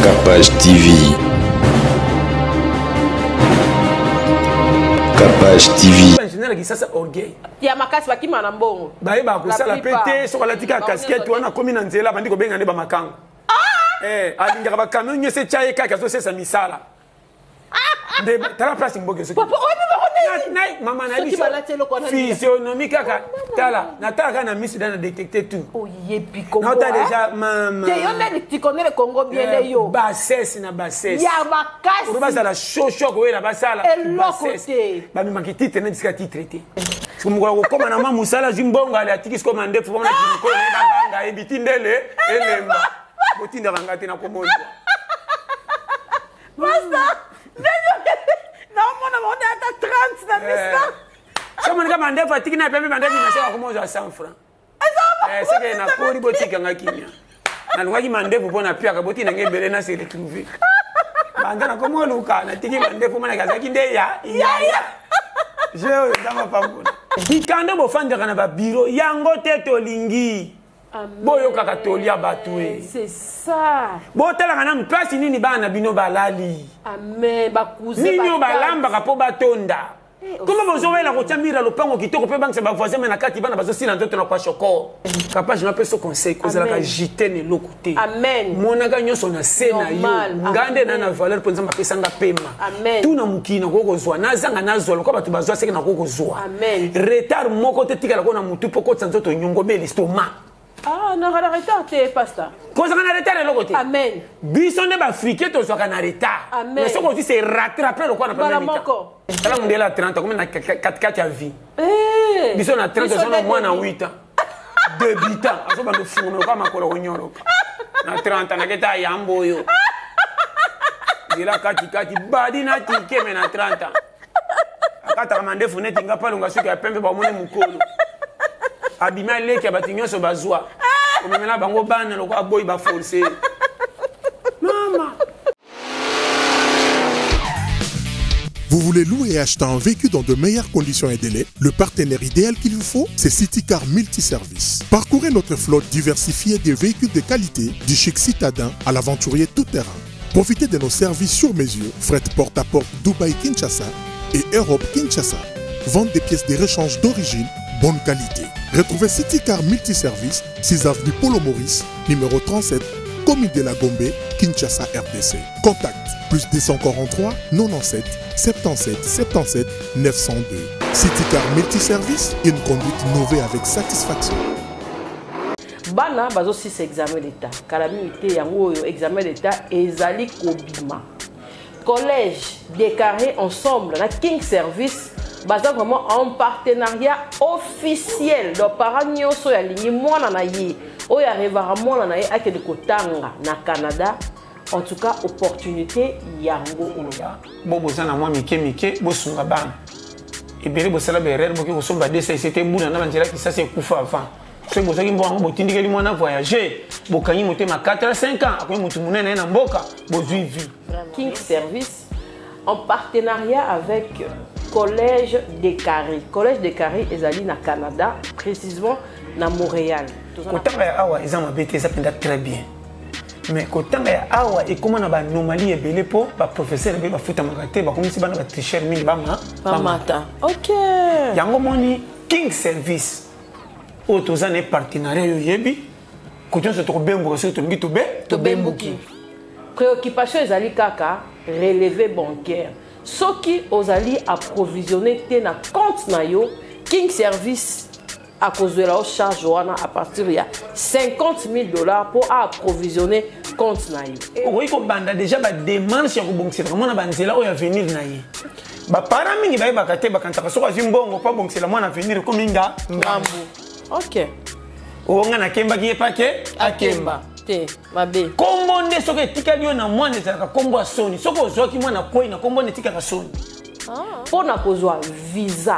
Capage TV. Capage TV. Il y a ma casse qui m'a n'ambon. Bah il va pour ça la pété sur la tika casquette on a commis dans zela bandi ko benga ne ba makang. Alinga ba camion nyese chaye kaka zo sesa misala. De tala place mboge so. Papa maman na biso. Physionomie kaka tala nataka na miss dans détecter tout. Oh yepi Congo. Non t'as déjà maman. Tu connais le Congo bien les yo. Bassesse na bassesse. Ya ma casse. On va ça la chocho ko na basala. Et l'autre. Ba mi makiti tena disika ti traité. Comme na mama musala jimbonga ali atiki ko mande fu banga jimko na banga ebiti ndele elemba. Botinda banga tena ko mozo. Basta. Non, mon on est à 30 dans mes ça. Ça mon gars mande fatiki na pembe mande na sala ko mozo à 100 francs. C'est que na kori botika ngakimia. Na lwaji mande fu bona pia ka botina ngebele na se retrouver. Banga na ko mo luka na tiki mande fu mana kazaki nde ya. Je dama pambona. Dikande bo fandaka na ba bureau yango teto lingi. Boyo kaka tolia batue. C'est ça. Bo tala kana mpasi nini bana bino balali. Amen ba cousin. Nini balamba ka po batonda. Comment vous avez la routiamira le pango qui te coupe banque ba voisin mais na kati bana bazo sila nzoto na kwa shoko. Capable je m'appelle ce conseil cause la ka jiter ne lokote. Amen. Monaka nyoso na sena yo. Ngande na na valeur pour nzamba pesanga pema. Amen. Tout na mukina koko zwa na zanga na zwa ko batu bazwa seke na koko zwa. Amen. Retard moko te tika la ko na mutu poko tsanzoto nyongo be l'estomac. Ah, non, on retard, t'es pasteur. Quand on a retard, le côté. Amen. Bison ne va friquer, tu sois en retard. Amen. Mais ce qu'on dit, c'est rattraper le quoi, on a pas de temps. Là, on est là 30 ans, comme on a 4 à vie. Bison a 30 ans, on a moins en 8 ans. 2 ans. On va nous fumer, on va m'accorder au nyoro. Na 30 ans, on a yambo yo. Il a kati, badi na tike, mais na 30 ans. Akata ramande funeti, nga pas l'onga suki, a pembe ba mone mukolo. Abima leki abatinyo so bazwa. Omemela bango bana loko aboy ba forcer. Maman. Vous voulez louer et acheter un véhicule dans de meilleures conditions et délais? Le partenaire idéal qu'il vous faut, c'est Citycar Multiservice. Parcourez notre flotte diversifiée de véhicules de qualité, du chic citadin à l'aventurier tout-terrain. Profitez de nos services sur mesure, fret porte-à-porte Dubaï-Kinshasa et Europe-Kinshasa. Vente des pièces de rechange d'origine, bonne qualité. Retrouvez Citycar Multiservice, 6 avenue Polo Maurice, numéro 37, commune de la Gombe, Kinshasa RDC. Contact plus 243 97 77 77 902. Citycar Multiservice, une conduite innovée avec satisfaction. Bana bazo 6 examen d'état. Calamité yango examen d'état ezali kobima. Collège décarré ensemble na King Service. Basé vraiment en partenariat officiel. Donc, parents nyonso ya lingi mwana na ye. O ya revara mwana na ye ake de kotanga na Canada. En tout cas, opportunité yango oloba. Bo bozana mwa mike bo sunga bana. Ebele bo sala berer bo ke somba desa c'était buna na banjela ki ça c'est kufa avant. Ce bo zaki mbo bo tindikeli mwana voyager. Bo kanyi motema 4 à 5 ans akoy mutu munene na mboka bo zui vie. King Service en partenariat avec Collège des Carrés. Collège des Carrés ezali na Canada, précisément na Montréal. Kotanga awa ezama bete ça penda très bien. Mais kotanga awa et comment na ba anomalie ebele po ba professeur be ba futa makate ba komisi bana ba tricher mingi ba mata. OK. Yango moni King Service. Otozane partenariat yo yebi. Kotion se to bembo se to ngi to bembuki. Préoccupation ezali kaka relevé bancaire. Ceux qui osali approvisionner na compte na yo King Service à cause de la charge à partir de $50,000 pour approvisionner compte na yo. Oui, ko banda déjà ba demande si ko bongisela mona banzela o ya venir na ye. Ba para mingi ba bakate bakantaka so kwa zimbongo pa bongisela mona venir ko minga ngambu. OK. O nga na kemba ki epake akemba. Mabe. Kombo nde soko etika liyo na mwana ezalaka kombo ya soni. Soko ozwaki mwana koi na kombo netika ka soni. Pona kozwa visa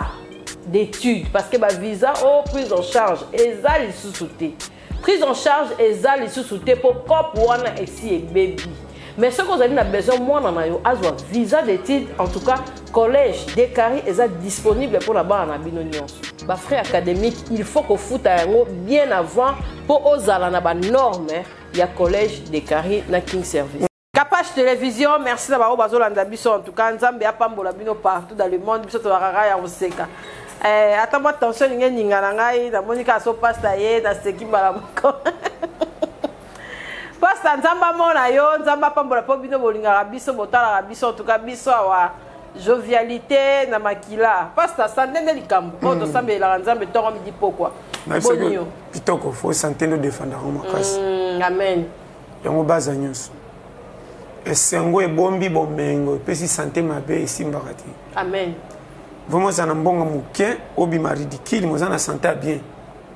d'études parce que ba visa au prise en charge ezali sous-souté. Prise en charge ezali sous-souté pour cop wana esi e baby. Mais ce qu'on a besoin mwana na yo azwa visa d'études en tout cas collège des Carrés est disponible pour la barre na bino nyonso. Ba frais académique, il faut qu'on foute bien avant pour aux ala na ba norme ya collège des Carrés na King Service. Télévision, merci d'avoir bazolanda biso en tout cas nzambe apambola bino partout dans le monde biso to bakaka ya oseka. Attends moi attention ninga na ngai na monika so pasta ye na seki bala moko. Pasta nzamba mona yo nzamba apambola po bino bolinga biso botala biso en tout cas biso wa jovialité na makila. Pasta sandende likambo. O to sambe la nzambe to midi pokwa. Bonio. Kitoko faut santé de défendre en makasi. Amen. Yango baza nyonso. Esengo ebombi bomengo pesi santé mabe esimbaka te. Amen. Vraiment ça na mbonga muke obima ridicule mo na santé bien.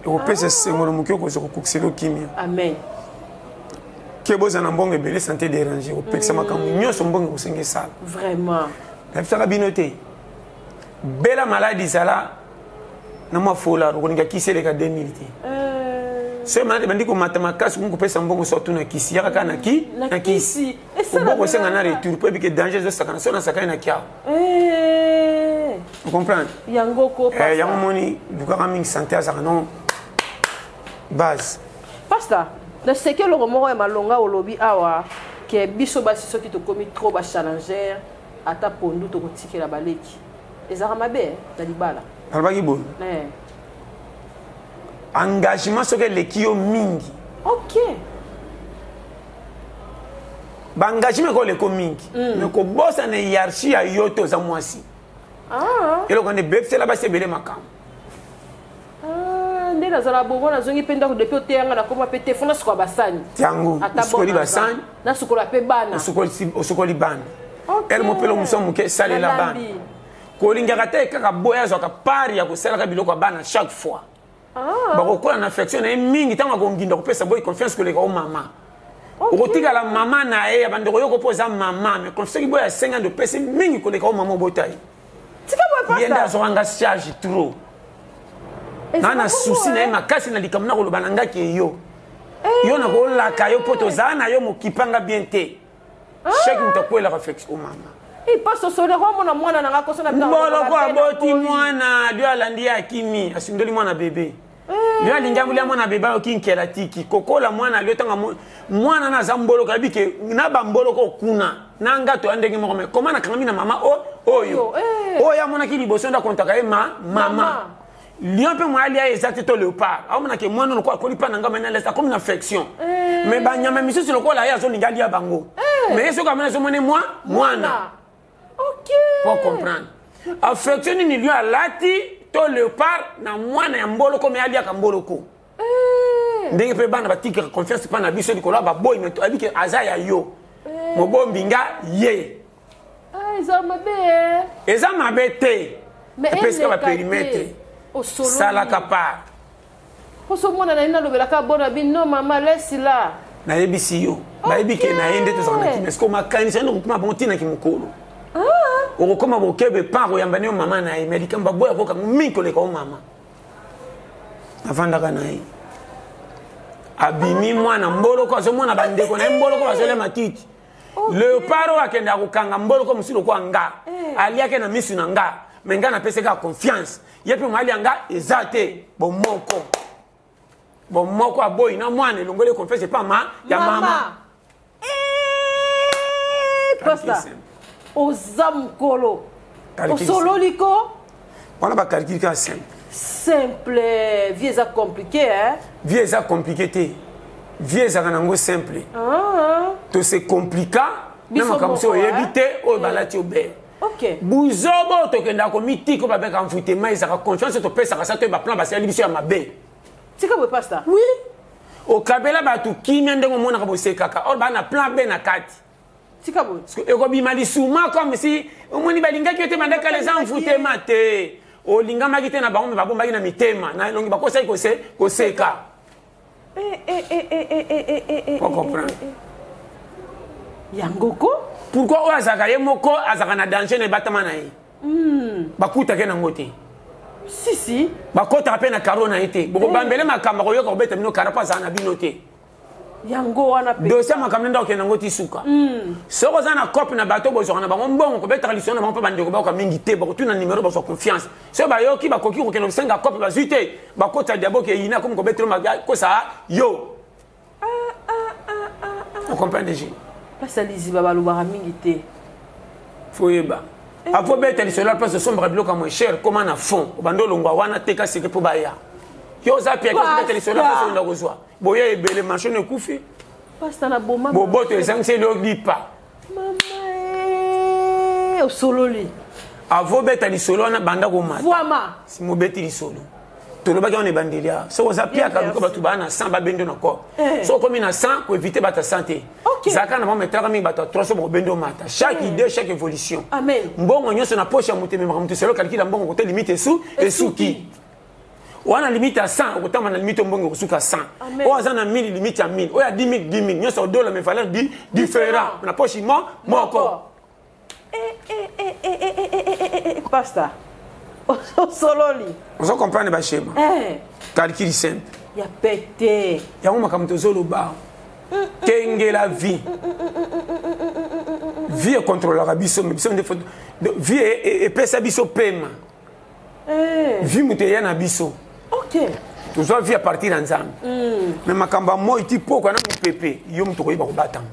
Et pesi esengo le muke ko zo kokuselo kimia. Amen. Ke boza na mbonga ebele santé déranger o pesi makambo nyonso mbonga osenge sala. Vraiment. La fitaka binote. Bela maladie sala na mafola ko ninga kisele ka 2000. C'est malade bandi ko matamakas ko pesa mbongo surtout na kisi yaka kana ki na kisi boko senga na retour pour que danger zo sakana so na sakana na kia vous comprenez yango ko pasta yango moni bukaka mingi santé azaka non base pasta na seke le romoro ya malonga olobi awa ke biso basi soki to komi trop ba challenger ata pondu to kotikela baleki ezaka mabe na libala albaki bon engagement sur les kio mingi. Ok. Engagement ko le ko mingi. Mais ko bossa na hiérarchie ya yoto za mwasi. Ah. Et le ko ne befse la ba se bele makam. Ah, ndena zala bobo na zongi penda ko depuis otenga na koma pete fona siko basani. Tiango. Sukoli basani. Na sukola pe bana. Sukoli bana. Elle mo pelo musomu ke sale la bana. Ko lingaka te kaka boya zo ka pari ya ko sala ka biloko bana chaque fois. Bakokola na affection na mingi tanga ko nginda ko pesa boy confiance ko le ko mama okotika la mama na e abandoko yo ko poza mama mais confiance ki boy a 5 ans de pesa mingi ko le ko mama botai tika boy pasta yenda zo anga charge trop na souci na makasi na likamna ko lobananga ke yo na ko la kayo poto zana yo mokipanga bien te chaque mtakwela affection mama passe au soleil, mwana na ngako sona mbolo ko aboti mwana dio alandi akimi asindoli mwana bébé dio alingambulia mwana bébé okinkela tiki kokola mwana dio tanga mwana na zambolo kabike na bambolo ko kuna na ngato andenge moko me komana kangami na mama oyo oya mwana ki liboso nda kontaka e mama lion pe mwa alia exact to léopard amona ke mwana no ko akolipa na ngama na lesa comme une affection mais ba nyama misusu lokola ya zo lingalia bango mais eso kamana zo mwana. Ok. Pour comprendre. Affection ni lui a lati to léopard na mwana ya mboloko me alia ka mboloko. Ndenge pe bana batika confiance pa na biso dikola ba boy meto abike azaya yo. Mo bombinga ye. Eza mabe. Eza mabe te. Mais parce que va périmètre. Au solo. Sala kapa. Ko so mona na ina lobela ka bona bi non mama laisse là. Na yebisi yo. Ba yebike na yende to zana ki mais ko makanisa ndo kuma bontina ki mukolo. Oko koma bokebe paro yambane yo mama na ye likamba boya koka minko le ko mama afandaka na ye abimi mwana mboloko azo mwana bandeko na mboloko bazole matiti le paro akenda kokanga mboloko musilo kwa nga aliake na misu na nga menga na peseka confiance yepe mali anga ezate bomoko aboyi na mwana longole confiance pa ya mama Pasta Ozamkolo. Osololiko. On a pas calculé simple. Simple, vie ça compliqué hein. Vie ça compliqué. Vie ça kanango simple. To c'est compliqué. Même comme ça éviter au balati au bé. OK. Buzobo to kenda ko mitiko ba beka mfute mai ça confiance to pesa ka ça to ba plan ba sali biso ya mabe. Tika bo pasta. Oui. Au kabela ba tu kimia ndengo mona ka bo sekaka. Or ba na plan B na kati. Tika bo. Et ko bimali souma comme si omoni balinga ki te mandaka les enfute mate. O linga magite na bango ba bomba na mitema na longi ba ko sai ko seka. Pour comprendre. Yangoko? Pourquoi o azaka ye moko azaka na danger na batama na ye? Bakuta ke na ngote. Si. Bakota pe na karo na ete. Boko bambele makamba ko yoka obeta mino karapa za na binote. Yango wana pe. Dossier makamne ndo ke na ngoti suka. Soko za na copie na bato bo zona bango mbongo ko beta tradition na bango bande ko ba ko mingi te ba ko tuna numéro ba so confiance. So ba yo ki ba koki ko ke no senga copie ba zuite ba kota diabo ke yina comme ko beta ma ko sa yo. Vous comprenez déjà? Place à Liziba balobara mingi te. Foyeba. Avant bête les solar place de sombre bloc à moins cher comment à fond. Bando longwa wana teka c'est que pour baya. Yo za pia que bête les solar place on reçoit. Boya et belle machine koufi. Pasta na boma. Bobo te sang c'est le lipa. Maman. Au sololi. Avant bête les solar na banda ko mat. Voima. Si mo bête les solo. To le bagi on est bandelia. So za pia ka ko batu bana 100 ba bendo na ko. So comme na 100 pour éviter bata santé. Zaka na mettre mi bata 300 pour bendo mata. Chaque idée, chaque évolution. Amen. Mbongo nyoso na poche ya muteme makamtu selo calcule mbongo côté limite sous et sous qui. On a limite à 100, au temps on a limite mbongo kusuka 100. O azana 1000 limite à 1000. O ya 10 000 10 000. Nyoso dollar mais valeur différent. Na poche mo moko. Pasta. Sololi. On se comprend ba schéma. Calcul simple. Ya pété. Ya ngoma makamtu zolo ba. Kenge la vie. Vie est contrôlera biso mais biso vie est pesa biso pema. Vie muteya na biso. OK. Tu dois vie à partir d'ensemble. Mais makamba mo iti poko na mpepe yo mtu ko iba ko batang.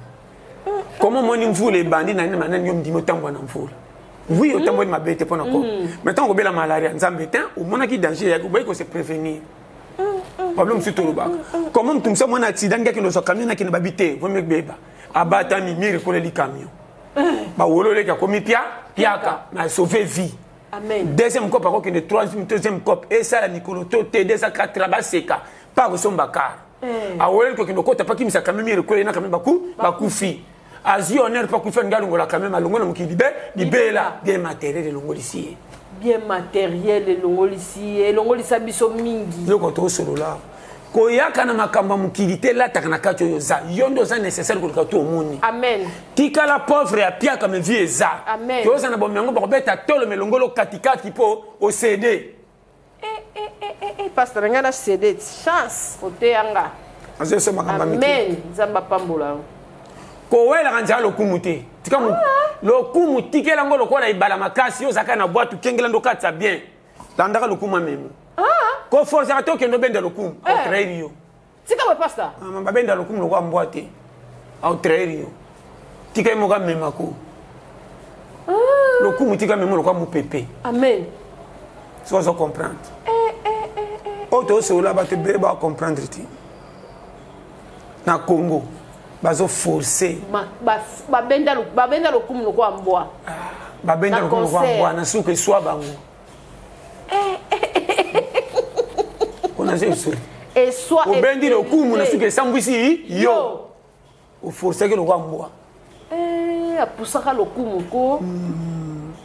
Comment moi ni mvule bandi na nani yo mdimo tambwa na mvula. Oui, autant moi ma bête pour encore. Maintenant on la malaria nzambe temps au mona ki danger ya ko boy ko se prévenir. Problème c'est tout le bas. Comment tu me sais mon accident qui nous a camion na qui ne babité, vous me beba. Abata mi mire ko le camion. Ba wolo le ka komi piaka na sauver vie. Amen. Deuxième cop par que troisième cop et ça la Nicolo te des à 4 seka pas son bakar. A wolo ko kino kota pa ki misa camion mire ko le na camion baku fi. Azi honneur pas ku fa ngalungo la camion malungo na mukidi libela des matériels de longo ici. Bien matériel et longolisi et longolisa biso mingi. Yo ko to solo la. Ko yaka na makamba mukilité la takana kacho yoza. Yondo za nécessaire ko to moni. Amen. Tika la pauvre ya pia comme vie eza. Amen. Yo za na bomengo ba beta tolo melongolo katikati po o CD. Pasteur ngana CD chance ote yanga. Azo so makamba miki. Amen. Zamba pambola. Ko wela kanja lo kumute. Tika mu lo kumu tikela ngolo ko na ibala makasi yo zaka na boîte kengela ndo katsa bien. Landaka lo kuma memo. Ko force ato ke ndo benda lo kumu. Au trairio. Tika ba pasteur. Mama benda lo kumu lo kwa mboite. Au trairio. Tika mo ga mema ko. Le kumu tika memo lo kwa mu pepe. Amen. So so comprendre. Auto so la ba te beba comprendre ti. Na Congo. Bazo forcer ba benda lo kumu lo kwa mboa. Ba benda lo kumu lo kwa mboa na suke swa bango. On a dit et soit o bendi lo kumu na suke sambwisi yo. O forcer que lo kwa mboa. Apusaka lo kumu ko.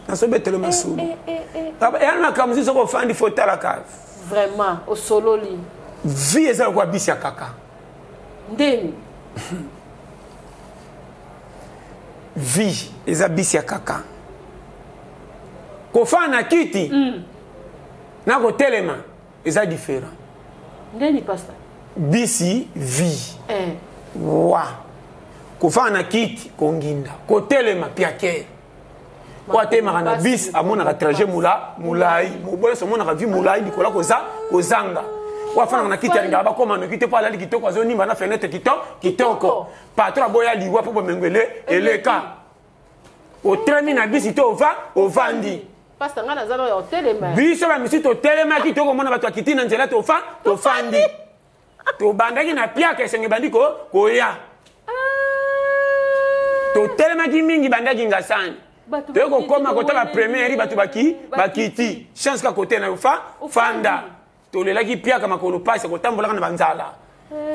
Na so betelo masu. Et na kamuzi so ko fandi fotala ka. Vraiment au sololi. Vie eza kwa bisi ya kaka. Ndeni. Vie eza bisi ya kaka. Ko fa na kiti. Na ko telema eza différent. Ndeni pasteur. Bisi vie. Wa. Ko fa na kiti ko nginda. Ko telema piake. Ko tema na bis amona ka trajet mulai. Mo bola so mona ka vie mulai dikola ko zanga. Wafana na kiti alinga ba koma no kiti pa lali kitoko azoni mbana fenêtre kitoko patron boya liwa po mengwele eleka o tremi na bisi to o vandi pasteur ngana zalo ya hotelema biso ba misi to telema kitoko mona bato akiti na nzela to fandi to bandaki na piaka esenge bandiko ko ya to telema ki mingi bandaki ngasani to ko koma kota ba première bato bakiti chance ka côté na fanda to le laki pia kama ko pasa ko tambola kana banzala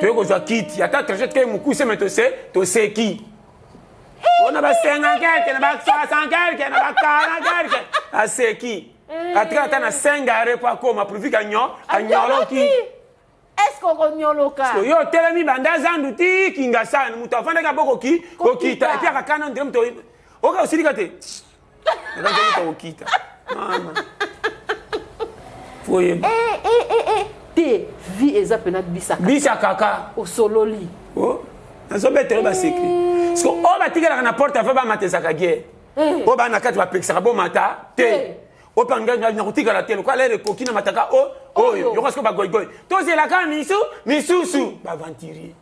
to ko zwa kiti ata trajet ke mukuse metose to seki ona ba 50 quelque na ba 60 quelque na ba 40 quelque a seki atra na 5 are pa ko ma profika anyolo ki est-ce qu'on nyoloka so yo telemi banda zandu ti kinga sana mutu afanda ka boko ki ko kita pia ka kana ndem to oka usirika te na ndio to kita mama te vie ezapena bisa kaka au sololi oh nazo betelo ba secret parce que o ba tigela na porte fa ba matesa ka guerre o ba na kati ba pekisa bo mata te o panga na kutigala te ko ale ko kina mataka o yo parce que ba goy to c'est la ka misusu ba venturier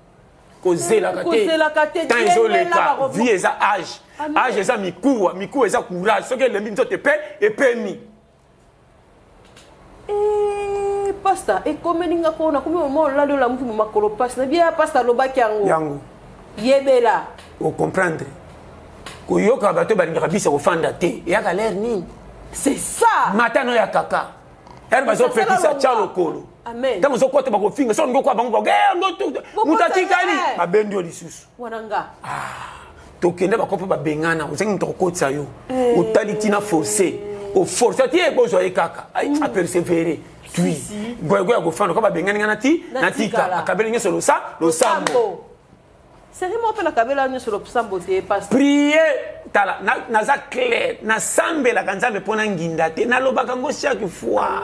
kozela kate tant ezoleka vie eza âge âge eza mikuwa eza courage soki elembi nzoto et permis pasta ekomeninga kona komi moment là la mutu makolo passe na bien pasta lobaki yango yebela o comprendre koyoka bato balingaka bisa kofanda te eyaka l'air nini c'est ça matano ya kaka ere bazopekisa tia lokolo ntango ozokota bakofinga so olingi okwa bango mutatikali babendi yo lisusu wananga tokende bakopo babengana ozengi moto akokotisa yo otali ntina forcé oforce ati ebozwa ye kaka apersévere tui goyagoya kofanda ko babengani nga na tika akabeli nyonso losambo Sérieusement, on a kabela ni sur le sambo te passe. Prier tala naza clair na sambe la kanzambe pona nginda te na lobaka ngo chaque fois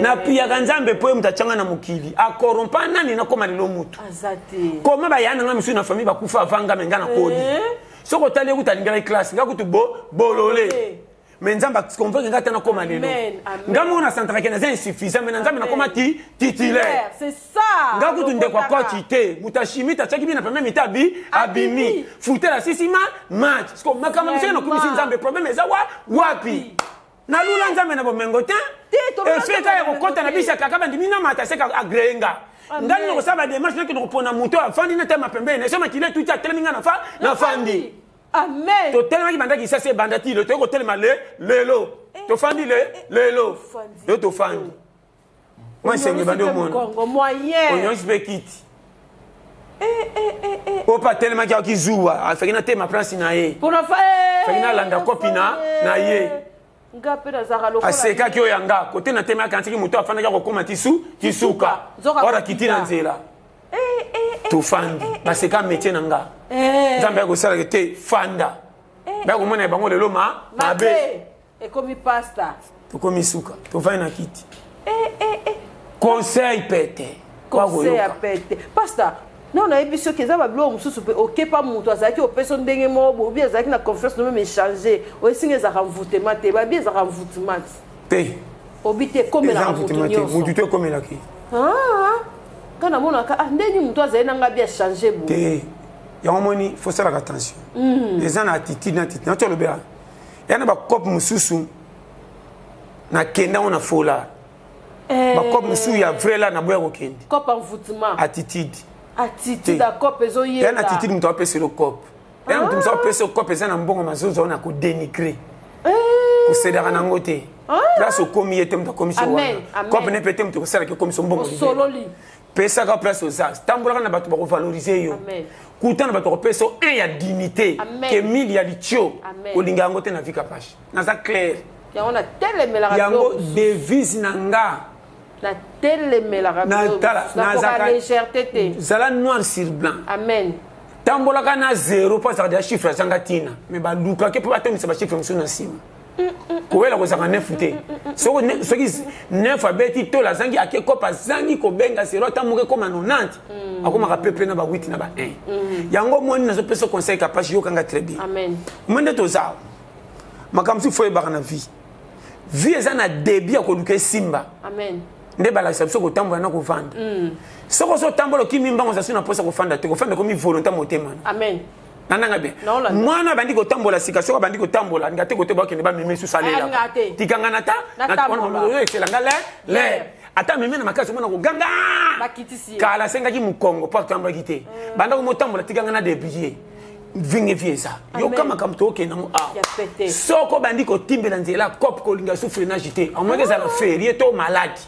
na priya kanzambe po mutachanga na mukili akorompa nani na koma lelo mutu azate koma bayana nga misu na famille bakufa avanga menga na kodi soko tali kutalingala classe ngakutu bolole mais nzamba convoque ngata na koma lelo ngamu na centre kena c'est insuffisant mais nzamba na koma titulaire c'est ça ngakutu ndekwa koti te mutashimi tachaki bina pembe mitabi abimi futela sisima match sko makama msene na kumisi nzambe problème eza wapi na lula nzambe na bomengo te et fait ka kokota na bisha kaka bandi mina mata seka agrenga ndani no saba démarche que no pona muto afandi na tema pembe ne sema kile tuti atelminga na fandi amen to tellement bandaki ça c'est bandati le to tellement lelo to fandi lelo yo to fandi moi c'est le bando mon moyen on se bekiti opa tellement ki zuwa afekina tema place na ye pour la faire fekina landa copina na ye ngape na zaka lokola aseka ki oyanga kote na tema kantiki muto afanda ya kokoma tisuka ora kitina nzela to fandi baseka métier nanga nzambe akosala te fanda bakomona bango lelo mabe ekomi pasta tokomi suka tovai na kiti conseil pete conseil pete pasta non na ebiso ke za bablo mususu pe okepa mutu azaki opeso ndenge mobo obi azaki na confiance no même échanger o esinga za renvoûtement te ba bien za renvoûtement te obi te comme la renvoûtement mutu te comme la ki kana mona ka ndeni mutu azali nanga bien changer bo te ya omoni faut faire attention les gens attitude na to lobera yana ba cop mususu na kenda ona fola ba cop mususu ya vrai la na boya ko kendi cop envoûtement attitude da cop ezo yeba yana attitude mutu apese le cop yana mutu mutu apese le cop ezana mbongo mazozo ona ko dénigrer ko sedara na ngote place okomi yete mutu komi so wana cop ne pete mutu ko sala ke komi so mbongo sololi pesa ka place aux as tambola na bato ba ko valoriser yo kutana bato ko pesa un ya dignité que mille ya litio olinga ngote na vika pache na za clair ya ona telemela yango devise nanga na telemela na za légèreté te zala noir sur blanc amen tambola kana zéro pas ça des chiffres sangatina mais ba luka ke pour atteindre ces chiffres sur na sima koela ko sanga nefute soko neuf abeti to la zangi akekopa zangi ko benga zéro tamuke koma 90 akoma ka peuple na ba 8 na ba 1 yango moni na zo peso conseil capable yo kanga très bien amen mwende to za makamsi foi ba na vie eza na débit ko luka simba amen nde bala sabso ko tambola na ko vanda soko so tambola kimi mbango za sina posa ko fanda te ko fanda ko mi volonté motema amen nananga bien mwana bandi ko tambola sika soko bandi ko tambola ngate ko te ba kende ba meme su salela tikangana ta na wana excellent le ata meme na makasi mwana ko ganga kala senga ki mukongo pa tambola kite banda ko motambola tikangana de billet vinge vieza yo kama kamto ke na mo soko bandi ko timbela nzela cop ko linga souffrir na jité en moins que ça la ferie to malade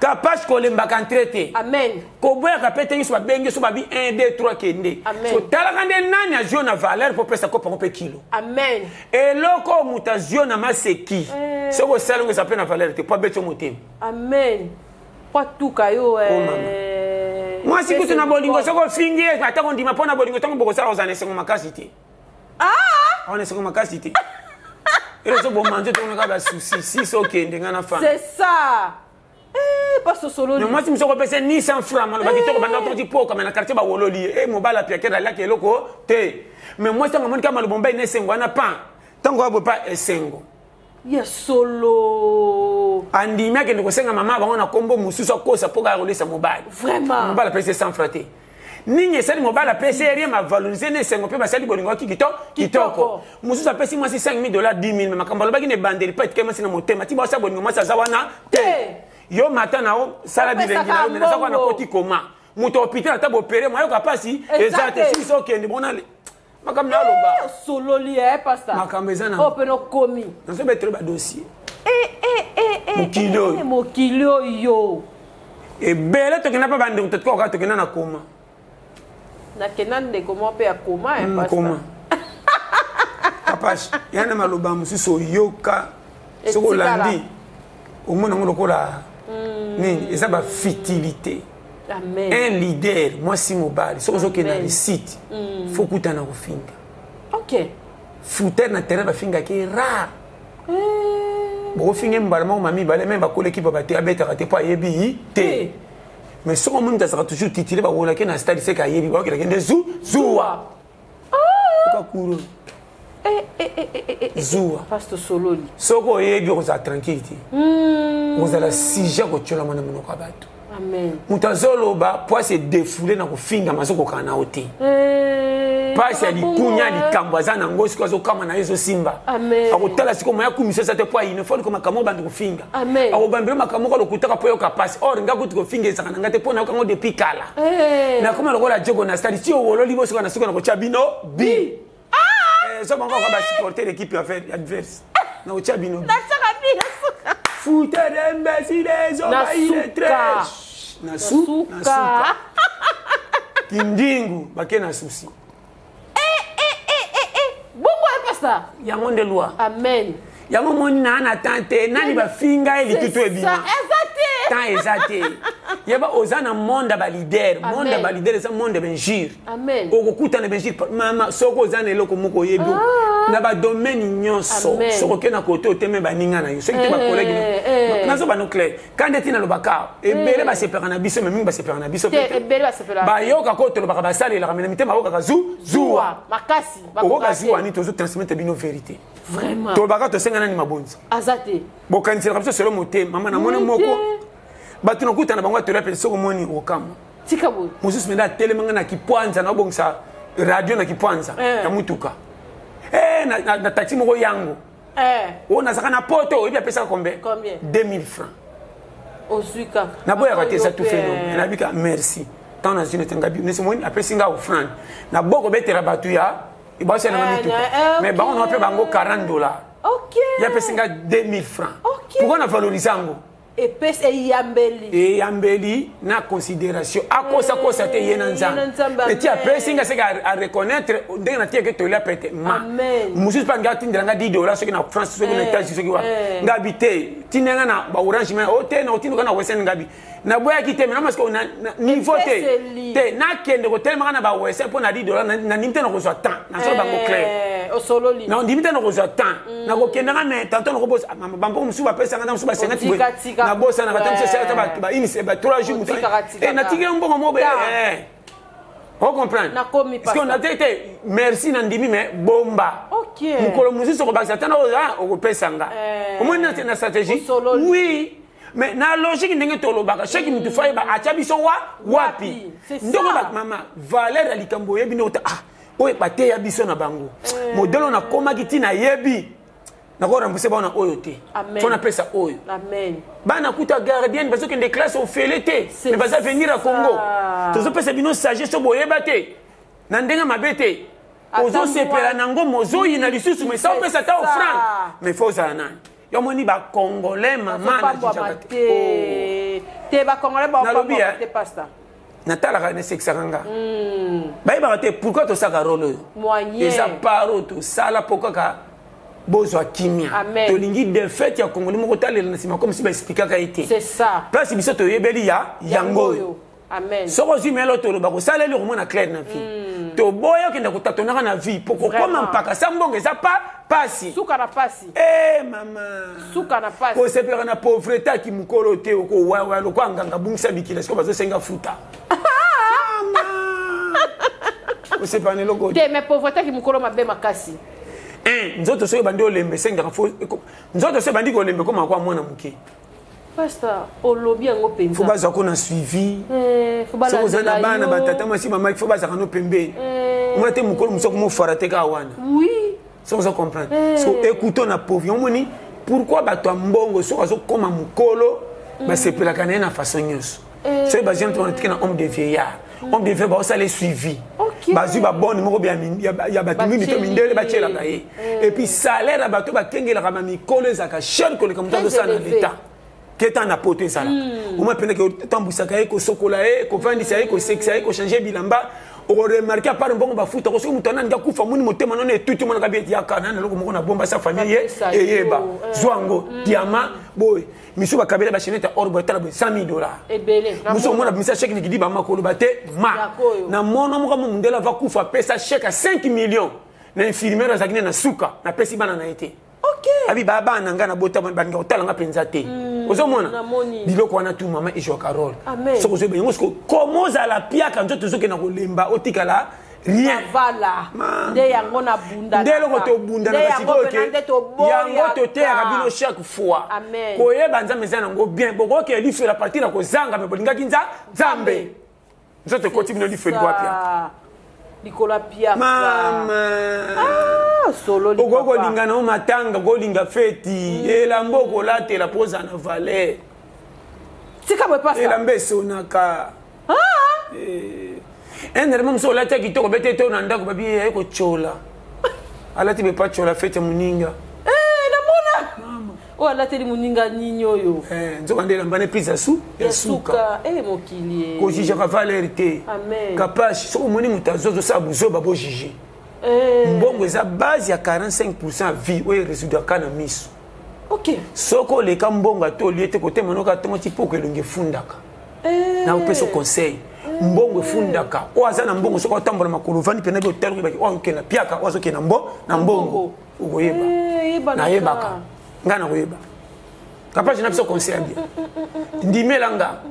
capable ko lemba kan traité amen ko boya ka pete so ba benge so ba bi 1 2 3 kende so tala kande nani a jona valeur pour pesa ko pe kilo amen et loko mutation na maseki so ko salongo ça peut na valeur te pas beto motem amen pas tout kayo moi si kutu na bolingo so ko fingi ata ko ndima pona bolingo tango boko sala ozane sengo makasi te on est sengo makasi te et so bon manger to na ba souci si so kende ngana fa c'est ça pas solo moi si me soko pese ni 100 francs malo ba kitoko banda to tipo comme na quartier ba wololi mobala pia kera la keloko te mais moi ça ngomoni kama lobomba ine sengo na pa tango abo pa esengo ya solo andimia ke ndiko senga mama bango na kombo mususu akosa poka rolesa mobile vraiment mobala pese 100 francs te ningi sali mobala pese rien ma valoriser ne sengo pe basali bolingo kitoko mususu apesi moi $5,000 $10,000 mais makambo lobaki ne bandeli pas etike masi na motema ti basa bolingo masi azawana te yo mata na o sala bilengi na yo na zakwa na koti koma muto hôpital ata opérer moi yo kapasi ezate si so kende bonale makambo na loba sololi pasteur makambo ezana o peno komi na so betre ba dossier mokilo yo ebele tokenda pa bande tokenda tokenda na koma na kenande comment pe akoma pasteur koma Kapash yana maloba mususu yoka soko landi omona ngo lokola nini eza ba futilité. Amen. Un leader moi si mobali soko zo kena le site faut kutana ko finga. OK. Fouter na terrain ba finga ki rare. Bo finga mbalama mami bale même ba kole ki ba te abeta te pa yebi te. Mais soko mun ta sera toujours titulé ba wona ke na stade c'est ka yebi ba ke kende zuwa. Ka kuro. Zoua. Pasteur Sololi. Soko yebi ko za tranquillité. Vous allez siger ko tchola mona mono ka bato. Amen. Mutazolo ba pour se défouler na ko finga mazoko kana oti. Pas ya likunya likambaza na ngosi ko zo kama na yeso simba. Amen. Akotala siko moya kumisa sa te po ine fo ko makamo bandu ko finga. Amen. Akobambira makamo ko lokutaka po yo kapasi. Or nga kutu ko finga saka na ngate po na ko ngo depuis kala. Na koma lokola jogo na stadi ti o wolo libo siko na siko na ko chabino bi. Ça va encore supporter l'équipe adverse. Non, tu as bien. Foutez d'imbéciles, les hommes, il est très. Nasuka. Kindingu, baké na souci. Bongo est pas ça. Yango de loi. Amen. Yango mona na tante, nani ba finga eli tutu ebima. Exacté. Tant exacté. Yeba ozana monde ba leader, monde ba leader ça monde benjir. Amen. Okukuta na benjir mama soko ozana eloko moko yebi. Na ba domaine nyonso soko ke na kote oteme ba ninga na yo. Soko te ba collègue. Na zo ba no clair. Quand eti na lobaka, ebele ba separa na biso même ba separa na biso. Ebele ba separa. Ba yo ka kote lobaka ba sala la ramena mitema yo ka zuwa. Makasi. Ba ko zuwa ni tozo transmettre bino vérité. Vraiment. To baka to senga nani mabonza. Azate. Bo kanisi la biso selo mote mama na mona moko. Batu no kuta na bango to rappel soko moni okama. Tika bo. Mususu menda telemanga na kipwanza na bongsa radio na kipwanza ya mutuka. Na taxi moko yango. On a ça na poto et puis après ça combien? 2,000 francs. Ozuka. Na boya ba tesa tout fait na bika merci. Tant na jine tengabi ne se moni après singa offrande. Na boko betera batu ya et ba c'est na mutuka. Mais ba on a fait bango $40. OK. Ya pe singa 2,000 francs. Pourquoi na valoriser ngo? Et pes e yambeli. Et yambeli na considération. A kosa te yenanza. Et tu as pressing à reconnaître dès na tie que tu l'as pété. Amen. Musus pas ngati ndanga $10 ce qui na France ce qui na États-Unis ce qui wa. Ngabité. Tinanga na ba orange mais hôtel na hôtel na wesen ngabi. Na boya kité mais parce qu'on a niveau te na kende ko tellement na ba wesen pour na $10 na nimte na ko so temps. Na so ba ko clair. O sololi. Na ndimite na ko so temps. Na ko kenda na mais tantôt na ko boss bambo musu ba pesa ngana musu ba 50. Na bossa na batamse c'est ba initié ba 3 jours et na tigé un bon moment on comprend parce qu'on a été merci nandimi mais bomba OK mukolo muziso ko ba satana o pesa nga au moins na stratégie oui mais na logique ndenge to lobaka chaque mutu fa ba acha biso wapi ndoko ba mama valeur alikambo yebi no ta o ba te ya biso na bango modelo na koma kitina yebi Nako remboursé bana oyote. Faut na pesa oyo. Amen. Bana kuta gardienne parce que des classes au felete. Mais va venir à Congo. Tozo pesa bino sagesse so boyeba te. Na ndenga mabete. Ozo sepela nango mozo ina lisusu mais ça pesa ta offrande. Mais faut ça na. Yo moni ba congolais maman na tijaka. Te ba congolais ba te pasta. Natala ka ne sexanga. Ba ba te pourquoi to saka role? Moyen. Et ça paro to sala pourquoi ka Bozo kimia. Tolingi de fait ya Congolais moko talela na sima comme si ba expliquer ka été. C'est ça. Place biso to yebeli ya yango. Amen. Soko zimelo to lo ba ko sala le na clair na vie. To boya kenda ko tatona na vie poko koma mpaka sambonge za pasi. Suka na pasi. Mama. Suka na pasi. Ko sepera na pauvreté ki mukolo te ko wa lo kwa nganga bungisa bikila siko bazo senga futa. Mama. Ko sepera ne logo. Te me pauvreté ki mukolo mabe makasi. Nzoto so bandi olembe senga fo nzoto so bandi ko lembe koma kwa mwana muke Pasteur, au lobby en open. Faut pas qu'on a suivi. Faut pas ça na bana batata masi maman faut pas qu'on pembe. On a été mon col muso mo farate ka wana. Oui. Ça vous comprendre. So écoutons na pauvre on moni pourquoi bato mbongo so azo koma mukolo ba sepela kana na façon nyos. C'est ba gente on tika na homme de vieillard. Homme de vieillard ba ça les suivi. Bazu ba bonne mo bien ya bato mini to mindele ba chela kaye. Et puis salaire bato ba kengela kama mikolo zaka cher ko le comme ça na l'état. Qu'est-ce qu'on a porté ça là? Au moins pendant que tambusaka eko sokola eko vandisa eko sexa eko changer bilamba, on remarque par un bon ba foot ko so mutana nga kufa muni motema non et tout monde ka bieti yakana na loko moko na bomba sa famille et yeba zwango diamant boy misu ba kabela ba cheneta orbo tala $100,000. Ebele. Muso mona misa chèque ni kidi ba makolo bate ma. Na mona moko mundela va kufa pesa chèque à 5 millions. Na infirmière zakine na suka na pesi bana na été. OK. Abi baba na ngana bota banga otala nga penza te. Ozomona biloko wana tu mama et Carole. Soko zo bengo sko comment za la piaka nzoto zo ke na kolemba otikala rien. Vala. Nde yango na bunda. Nde loko to bunda na basiko ke. Yango to te akabino chaque fois. Koyeba nzambe zana ngo bien boko ke li fait la partie na ko zanga me bolinga kinza zambe. Nzoto ko tibino li fait quoi piaka. Nicolas Pia. Mama. Solo li. Ogo linga na matanga go linga feti. Ela mboko la te la poza na valet. Tika mwe pasa. Ela mbeso naka. Même so la te kitoko bete to na ndako babi eko chola. Ala ti be pa chola fete muninga. Na mona. Oh ala te muninga ninyo yo. Nzoka ndela mbane pizza su ya suka. Mokili. Ko jije ka valeur te. Amen. Kapashi so moni mutazozo sa buzo babo jije. Mbongo eza base ya 45% vie oyo résoudre kana miso. OK. Soko le kambonga to liete kote manoka tongo tipoko elonge fundaka. Na upeso conseil. Mbongo fundaka. O azana mbongo soko tambola makulu vani pena be hotel ko o kena piaka o zo kena na mbongo. Ugoyeba. Na yebaka. Ngana koyeba. Kapashi na biso conseil bien. Ndimelanga.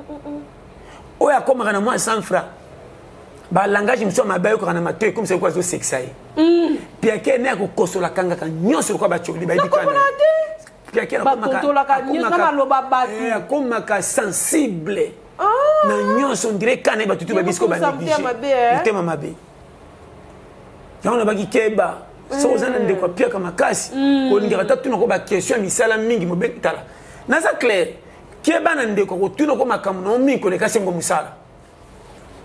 Oya koma na moi 100 francs. Ba langage mso mabayo kana matoy comme c'est quoi zo sexai. Puis ke ne ko kosola kanga kan nyonso ko ba choli ba ibikana. Puis ke ba kosola kan nyonso na maloba batu. Comme ka sensible. Na nyonso ndire kana ba tutu ba bisko ba négligé. Tema mabe. Yaona ba kikeba. So zana ndeko pia kama kasi. Ko ndira tatu na ko ba question misala mingi mo betala. Naza clair. Keba na ndeko ko tuno ko makamu no mingi ko le kasi ngo musala.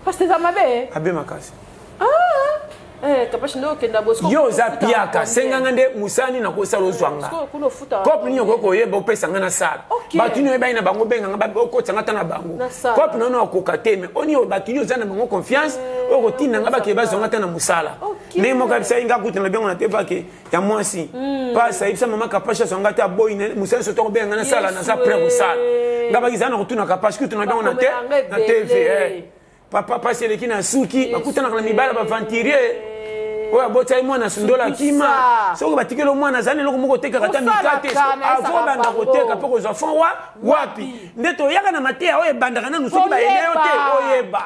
Parce que ça m'avait. Abe makasi. Kapashi ndo kenda bosko. Yo za piaka senganga nde musani na ko sala ozwanga. Kuno futa. Kopi nyo ko yeba opesa ngana sala. Batuni yeba ina bango benga ngaba ko tsanga tana bango. Kopi nono ko kateme. Oni o batuni zana bango confiance o ko tina ngaba ke ba zonga tana musala. Ne mo kabisa inga kutana bengo na teba ke ya mwasi. Pasa ibsa mama kapasha zonga ta boy ne musani so to benga na sala na sa pre musala. Ngaba kizana ko tuna kapashi kutuna bengo na TV. Papa passe le kina suki bakutana kana mibala ba venturier oya bota mwana sundola kima soko batikelo mwana zane loko moko teka kata mikate avo banda koteka poko za fond wapi ndeto yaka na matea oye bandaka na nusuki ba ene yote oyeba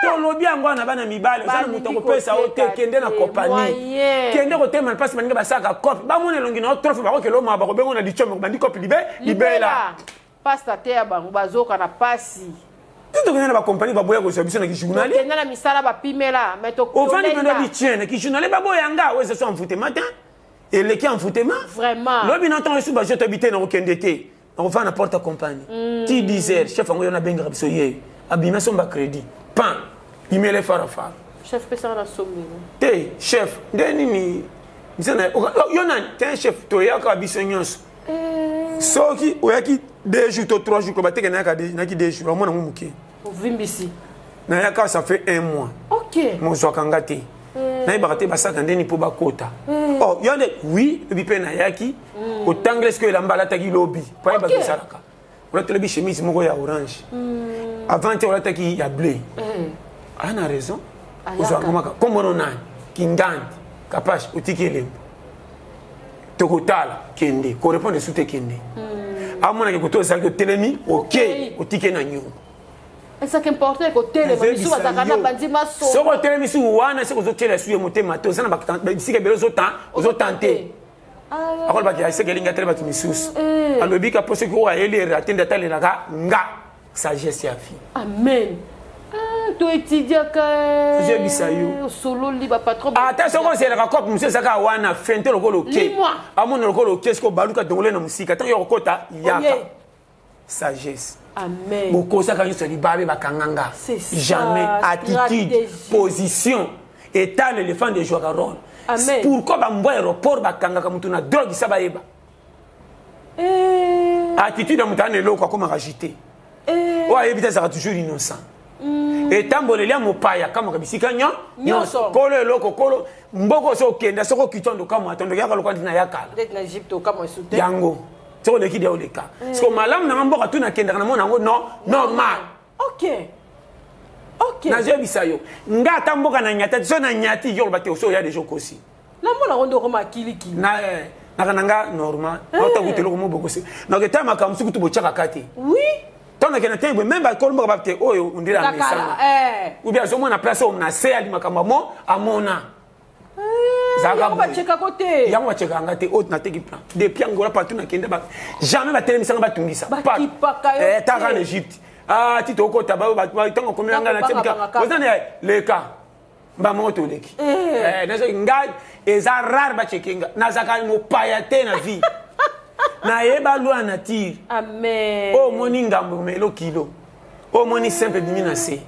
to lobi yango na bana mibala zana mutako pesa ote kende na compagnie kende ko tema passe maninga basaka cop ba mona longi na trophée ba ko kelo ma ba ko bengo na dichome bandi cop libela pasta te ya bango bazoka na pasi. Tu dois venir à la compagnie, baboya ko service na journal. Tu na misala ba pimela, mais to. Au fond du monde tient qui journal baboya nga, ouais, ce sont en foot matin. Et les qui en foot vraiment. L'homme n'entend sous ba je t'habiter dans aucun été. On va n'importe compagnie. Tu disais chef on a bien grave soyez. Abima son ba crédit. Pan. Il met les farafa. Chef pesa na somme. Té chef, ndeni ni. Misana yona, t'es chef toya ka bisonyos. Soki oyaki 2 jours ou 3 jours ko bateke na ka 2 jours amona ngumuke ovimbisi na yaka ça fait 1 mois. OK mon zwakanga te na ibakate basaka ndeni po bakota oh yande oui le bipe na yaki au tangle ce que la mbala taki lobby pa ba salaka on a le chemise moko ya orange avant tu on a taki ya bleu ana raison ozwakamaka comme on a kingandi kapash utikele tokotala kende ko répondre sous te kende amona ke koto ça que telemi OK otike na nyumba esa que importe ko telema bisu bazakana bandima so so ko telemi su wana se ko zo tela su ye motema to sana bakisika belo zo tenter akol ba ki ase kelinga tele ba tu misus alobi ka pose ko wa ele atenda tale la nga sagesse ya vie. Amen. Tu étudies que j'ai bisayo solo liba patron. Attention quand c'est le raccord monsieur saka wana fente lokolo ke amona lokolo ke sko baluka dongole na musika tant yo kota yaka sagesse. Amen. Beaucoup ça quand ils se libabe bakanganga. Jamais attitude, position, état l'éléphant de Jogaron. Amen. Pourquoi ba mbo aéroport bakangaka mutu na drogue saba yeba. Attitude de mutane loko comme agité. Ouais, éviter ça toujours innocent. Et tambolelia mopaya kama kabisika nyonso kolo loko kolo mboko so kenda soko kitondo kama atondo yaka lokwa dina yakala peut-être na Egypte kama sute yango soko leki dia oleka parce que malam na mboka tuna kenda na mona ngo non normal. OK na je bisayo ngata mboka na nyata so na nyati yo bate so ya des jours aussi na mona rondo koma kiliki na nakananga normal auto kutelo ko mboko se na keta makamsu kutubo chaka kati oui. Tona kena tembe même ba kolmo ba te oyo undira misanga ou bien so mona place on na se ali makamba mo amona zaka ba cheka côté yango ba cheka ngate autre na teki plan depuis angola partout na kenda ba jamais ba tele misanga ba tungisa pas ta en Égypte tito ko taba ba tango komanga na tebika ozana leka ba moto leki na so ngai eza rare ba chekinga na zaka mo payate na vie na yeba loi nature. Amen. Oh moni ngambo melo kilo. Oh moni simple bimina se.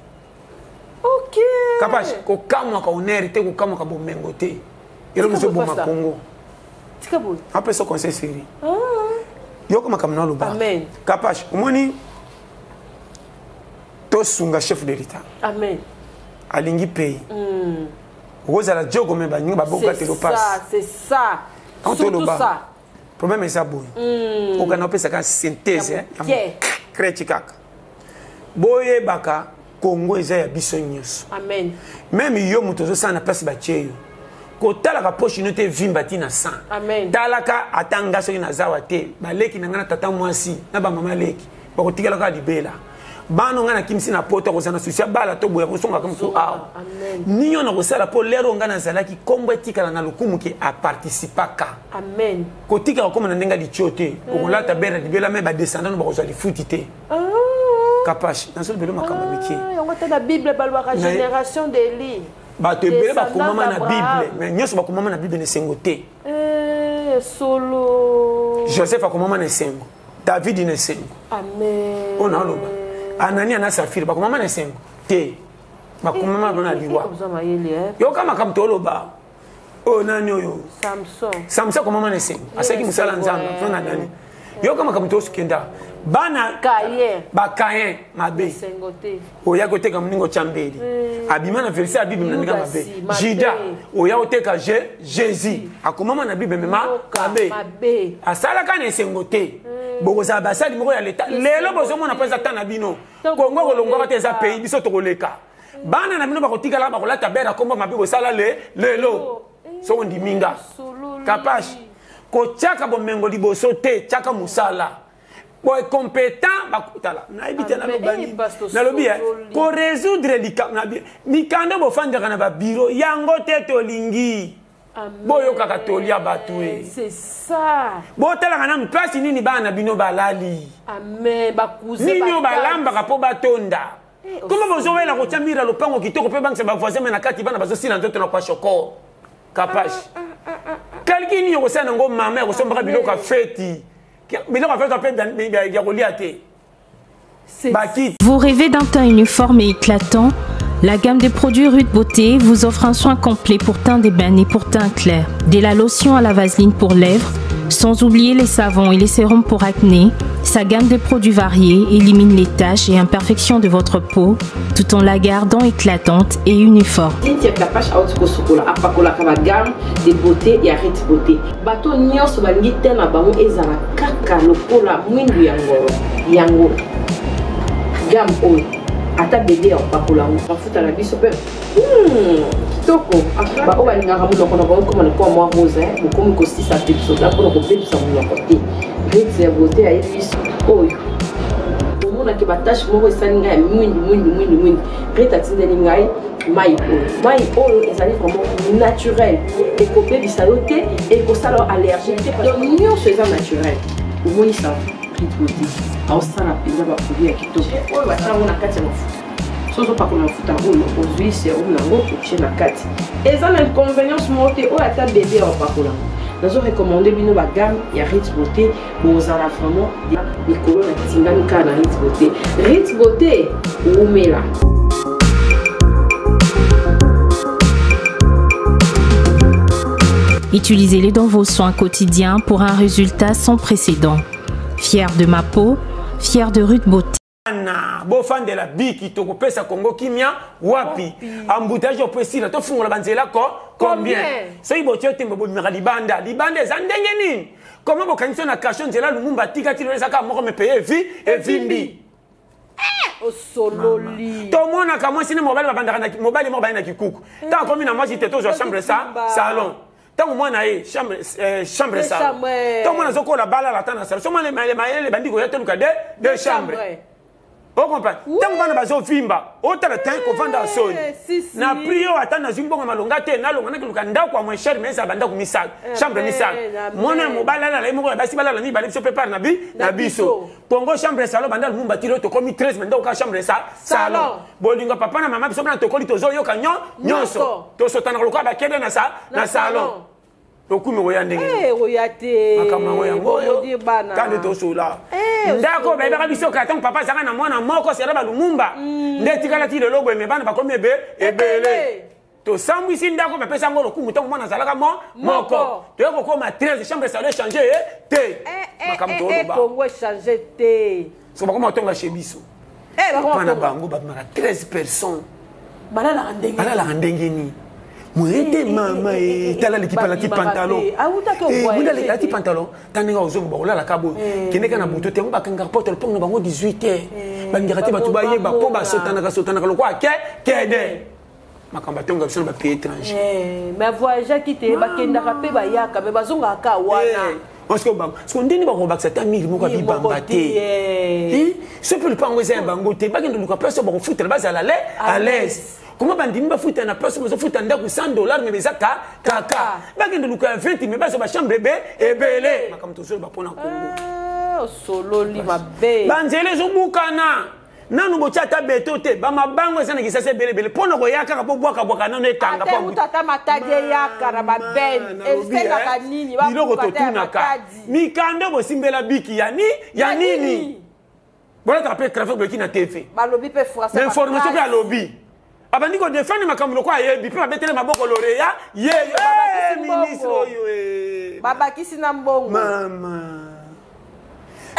OK. Capable ko kamwa ka onerite ko kamwa ka bomengo te. Elo biso bo makongo. Tika bo. Après ce conseil série. Yo kama kamna lo ba. Amen. Capable moni to sunga chef de l'État. Amen. Alingi pays. Ozala jogo me ba nyinga ba boka te lo passe. C'est ça. Surtout ça. Problème est ça bon. On a appelé ça une synthèse critique. Boye baka Congo eza ya biso nyos. Amen. Même yo mutozo sana place ba cheyo. Ko tala ka poche note vimba tina san. Amen. Talaka atanga so ina zawa te. Ba leki na ngana tata mwasi na ba mama leki. Ba ko tikala ka libela. Bano ngana kimsi na poto ko sana susia bala to boya ko songa comme so a. Amen. Ninyo na ko sala po lero ngana zalaki kombo etikala na lukumu ki a participaka. Amen. Ko tikala ko na ndenga di chote. Ko la tabera di bela me ba descendant ba ko zali futite. Capache dans ce belo makamba miki. On va la Bible balwa génération d'Élie. Ba te bela ba ko mama na Bible, mais nyoso ba ko mama na Bible ne sengote. Solo Joseph a ko mama na sengo. David ne sengo. Amen. On a loba. Anania na Safira ba ko mama na sengo. Te. Ba ko mama na liwa. Yo kama kamtolo ba. Oh nani oyo? Samson ko mama na sengo. Asaki musala nzamba, fona nani. Yo kama kamtolo skenda. Bana Kayen. Ba Kayen mabe. Sengote. Oya ko teka mningo chambeli. Abima na verset ya Bible mninga mabe. Jida oya ko teka Jésus. Akomama na Bible mema mabe. Asala kana sengote. Bokoza basali moko ya leta. Lelo bozo mona pesa tana bino. Kongo ko longo ka za pays biso to koleka. Bana na bino ba kotika la ba kolata bera komba mabe ko sala lelo. So ndi minga. Kapash. Ko chaka bomengo liboso te chaka musala. Boy compétent bakutala na ebite na lobani na lobi ko résoudre likanda bo fandaka na ba bureau yango te to lingi boyo kaka tolia batue c'est ça botala kana place nini bana bino balali amen bakuze nini balamba ka po batonda comment bozo wela ko chamira lopango kitoko pe bank se ba voisin na kati bana bazo sila nzoto na kwa shoko kapash kalkini yo sana ngo mama yo somba biloko ka feti. Vous rêvez d'un teint uniforme et éclatant? La gamme de produits Rude Beauté vous offre un soin complet pour teint d'ébène et pour teint clair. De la lotion à la vaseline pour lèvres, sans oublier les savons et les sérums pour acné. Sa gamme de produits variés élimine les taches et imperfections de votre peau tout en la gardant éclatante et uniforme. Gamme de beauté et arrête beauté. Bato nyos bangi tena bango ezala kaka lokola mwindu yango. Gamme oyo ata bébé ya pakola bafuta la biso pe. Kitoko. Ba oba linga munoko na bango comme ko moi rose bokomi ko 6 episodes pour ko pepisa munoko te. Rite ya beauté ya biso oyo. mona ke batache moko esali ngai mwindi reta tindeli ngai mai oyo ezali vraiment naturel ekobebisa yo te ekosala allergie te donc nyonso eza naturel omonisa Rite Beauté aosala mpenza baproduit ya kitoko oyo basalango na kati ya mafuta sozo pakola mafuta oyo ozwi serum nango otie na kati eza na inconvénience moko te oyo ata bebe aopakola nazo recommande bino bagame ya Rite Beauté bozala vraiment mikolo na tingami kaka na Rite Beauté Rite Beauté oumela. Utilisez-les dans vos soins quotidiens pour un résultat sans précédent. Fier de ma peau, fier de Rite Beauté. Beau fan de la biki to kopesa Congo kimia wapi embouteillage opesila to fungola banzela combien so ibotio tembo bo libanda za ndenge nini comment bo kanisa na cachon nzela lumumba tika tilo saka moko me payer vie et vindi o sololi to mona ka mwasi ne mobile babandaka na mobile mo bayina kikuku ta komi na mwasi teto zo chambre salon tant moi na chambre salon tant moi na zoko la bala la tana salon so moi les bandiko ya teluka de chambre. Vous comprenez? Tant que vous avez vimba, autant de temps qu'on vend dans son. Na prio attendre dans une bonne malongate, na longa na kanda kwa moins cher mais ça banda ku misal, chambre misal. Mona mobala la mo ba si bala la ni bala so prépare na biso. Congo chambre salon banda lu mbatilo to komi 13 menda ka chambre salon. Bolinga papa na mama biso na to koli to zo yo kanyo nyonso. To so tana lokwa ba kede na salon. Okumi oyandenge oyate makama yango kandi tosula ndako beba biso katang papa zaka na mwana moko sera ba lumumba ndetikala ti lelo boye mebana bakomi ebele to sambwisi ndako bapesa ngolo kumu tango mwana zalaka moko to yoko koma 13 chambre salon changer te makam to ba Congo changer te so bakoma tonga chebiso bana bango ba 13 personnes balala ndenge ni Mouette maman et t'as l'équipe à la petite pantalon. La petite pantalon. T'as n'importe où zoom là la cabo. Qui n'est qu'un abouto t'es un bac un porte le pont de bango 18h. Bangarate va tout bailler ba po ba sotana le quoi qu'est ma combattant comme ça va payer étranger. Mais voyageur qui t'est ba kenda rapé ba yaka ba zonga ka wana. On se combat. Ce qu'on dit ni ba combat ça t'a mis mo ka bi bambaté. Ce peut pas envoyer un bango t'es ba kenda luka place ba foot la base à l'aise. Comment bandini ba futa na place mo futa ndaku $100 mais bezaka kaka bagende luka 20 mais baso ba chambre bébé ebele makam to so ba pona Congo solo li mabe banzele zo bukana nanu bocha ta beto te ba mabango sana kisase belebele pona ko yaka ko bwaka nano ekanga pa mutata matade yaka na ba ben eseka kanini ba biloko to tunaka mikando bo simbela biki ya nini bona ta pe trafic be kina TV ba lobby pe français l'information pe a lobby abandi ko defendre makambo kwa yebi pe babetele maboko loreya ministre oyo baba kisi na mbongo mama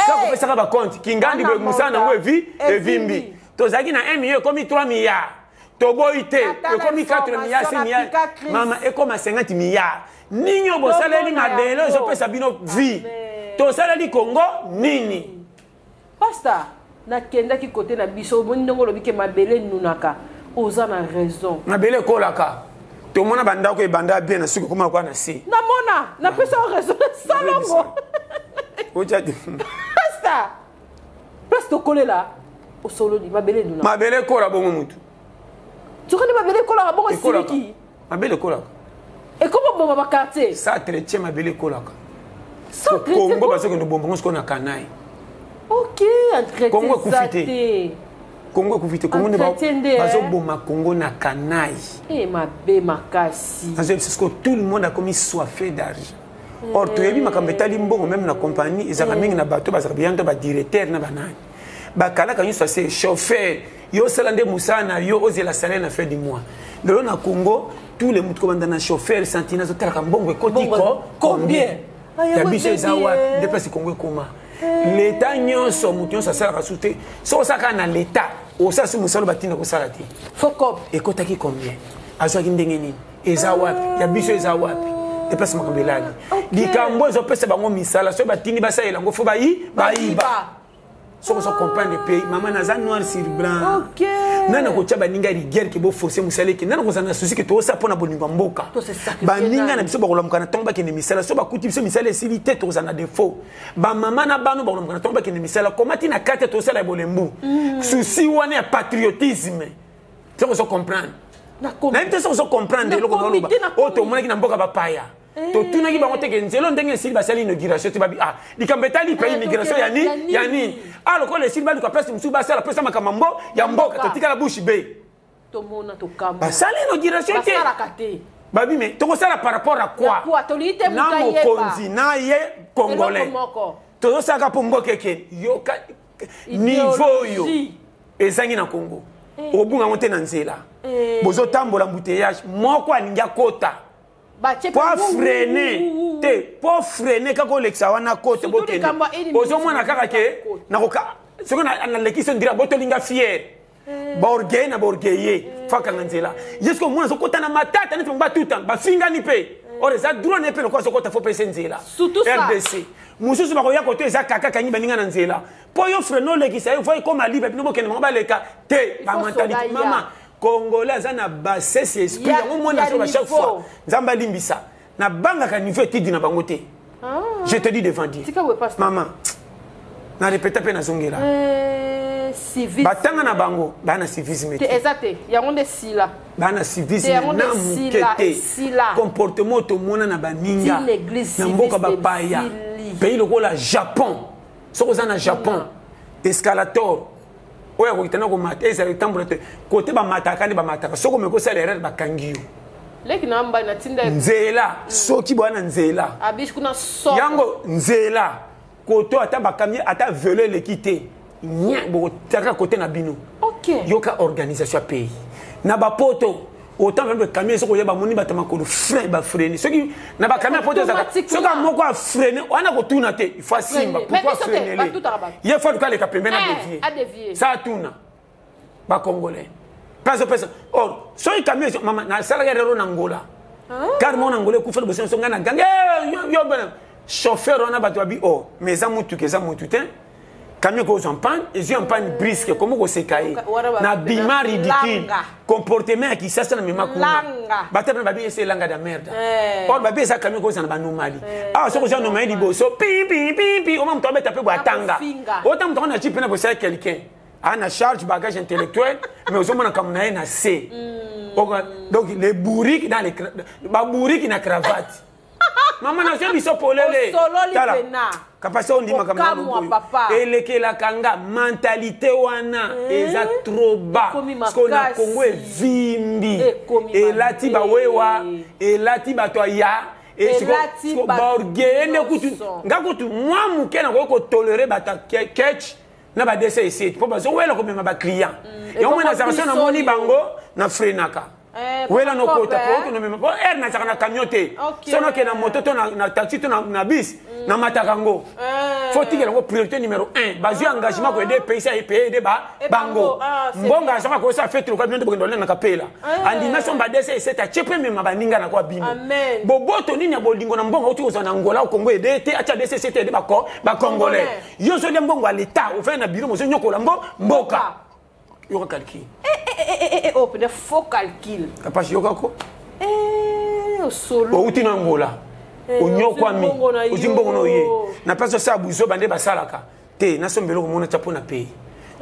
sako pesa ka ba compte kingandi be musana ngo evimbi tozaki na 1 million komi 3 milliards to boite komi 4 milliards 6 milliards mama ekoma 50 milliards ninyo bosaleli mabele zo pesa bino vie to saleli Congo nini pasta na kenda ki côté na biso boni ndongo lobi ke mabele nunaka oza na raison na bele kolaka to mona banda ko ebanda bien na suko kuma kwa na si na mona na pesa raison salongo oja pasta kolela o solo di mabele duna mabele kola bongo mutu tu connais mabele kola bongo siliki mabele kolaka et comment bon ba quartier ça traité mabele kolaka so Congo baso que nous bombons ko na kanai OK entretien Congo kufite Congo kufite Congo ne bazo boma Congo na kanai mabe makasi parce que tout le monde a commis soifé d'argent or tu yebi makambetali mbongo même na compagnie ezaka mingi na bato bazaka bianto ba directeur na banani bakala kanyu so c'est chauffeur yo salande musana yo ozela salaire na fin du mois lelo na Congo tous les mutu komanda na chauffeur santina zo talaka mbongo ekotiko combien ya biso ezawa depuis Congo koma l'état nyonso mutu nyonso asala soute so saka na l'état osa si musalo batina ko sala ti fokop ekotaki combien azwaki ndenge nini ezawapi ya biso ezawapi depuis makambelali likambo zo pesa bango misala so batini basalela ngo fo bayiba Sans comprendre le pays, maman n'a pas noir sur blanc. Ok. Nana ko tchaba ninga di guerre ki bo forcer musale ki nana ko sana souci que to sa pona bolinga mboka. Ba ninga na biso ba kolomka na tomba ki ne misala so ba kuti biso misala silité to za na défaut. Ba maman na bano ba kolomka na tomba ki ne misala komati na kate to sala bolembu. Souci wana patriotisme. Tu peux comprendre. Na inte so comprendre le ko loba. O to mona ki na mboka ba paya. To tuna ki ba ngote ke nzelo ndenge sili ba sali inauguration te ba bi di kambetali pa immigration ya ni alors ko le sili ba ko place musu ba sala place makamambo ya mboka to tika la bouche be to mona to kamba ba sali inauguration te ba bi mais to ko sala par rapport à quoi na mo konzi na ye congolais to saka po mboka ke yo niveau yo ezangi na Congo obunga ngote na nzela bozo tambola mbouteillage moko aninga kota pour freiner kako leksa wana kote bokende ozo mwana kaka ke nakoka soko na lekisa ndira botolinga fier ba orgueil na orgueillé faka nzela yesko mwana sokota na matata neti mba tutan ba finga ni pe ore za drone pe lokwa sokota fo pese nzela RDC mususu bako ya koto eza kaka kanyi baninga na nzela po yo freno lekisa yo foi comme libre bino bokende mba leka te ba mentalité mama Congolais na bassesse esprit yango mona so ba chaque fois nzamba limbisa na banga ka niveau étude na bango te je te dis devant Dieu maman na répéter pe na zongela civisme batanga na bango bana civisme te exacte yango de sila bana civisme na mukete comportement to mona na baninga na mboka ba paya pays lokola Japon soko za na Japon escalator oya ko kitana ko mata eza tambula te côté ba mataka ni ba mataka soko meko sala erreur ba kangiyo leki namba na tinda nzela soki bwana nzela abish kuna soko yango nzela koto ata ba kamye ata veler l'équité nya bo taka côté na bino OK yoka organisation pays na ba poto autant même camion soko yeba moni batama ko frein ba freiner soki na ba camion poto zaka soka moko a freiner wana ko tuna te il faut simba pourquoi freiner il faut que les capembe na dévier ça tuna ba congolais pas personne or soki camion mama na sala guerre na Angola car mon angolais ku fele bosen songa na gange yo bana chauffeur on a battu abi oh mais ça mutu ke ça mutu te camion ko en panne et en panne brisque comment ko se cailler na bima ridicule comportement qui ça na mema kuna batana babi ese langa da merde or babi ça camion ko na ba normali ah so ko ja normali di boso pi pi o mam to beta pe bo atanga autant to na chip na bo c'est quelqu'un ana charge bagage intellectuel mais aux hommes comme na C donc les bourriques dans les bourriques na cravate maman na so biso polele tala kapasa on dit makambo eleke la kanga mentalité wana eza trop bas parce qu'on a Congo vimbi et lati ba wewa et lati ba to ya et siko borgé ne kutu ngakutu moi muke na ko tolérer bata catch na ba DCC pour ba so wela ko mema ba client et on na ça na moni bango na frenaka wela no kota ko no mema ko na zakana kamiote sono ke na moto to na taxi to na bis na matakango faut que la priorité numéro 1 basé engagement ko aider pays et pays de bango mbonga saka ko ça fait le quoi bien de bokendo na kapela animation ba dese c'est a chepe mema baninga na kwa bino boboto nini ya bolingo na mbonga uti ko na Angola au Congo aider te acha dese c'était de ba congolais yo so de mbongo à l'état au fait na biro mo so nyoko la mboka yo calcul oh peut faux calcul kapasi yo kako solo uti na Angola onyoko ami uzimbongo no ye na paso sa buzo bande basalaka te na sombelo ko mona tapo na pays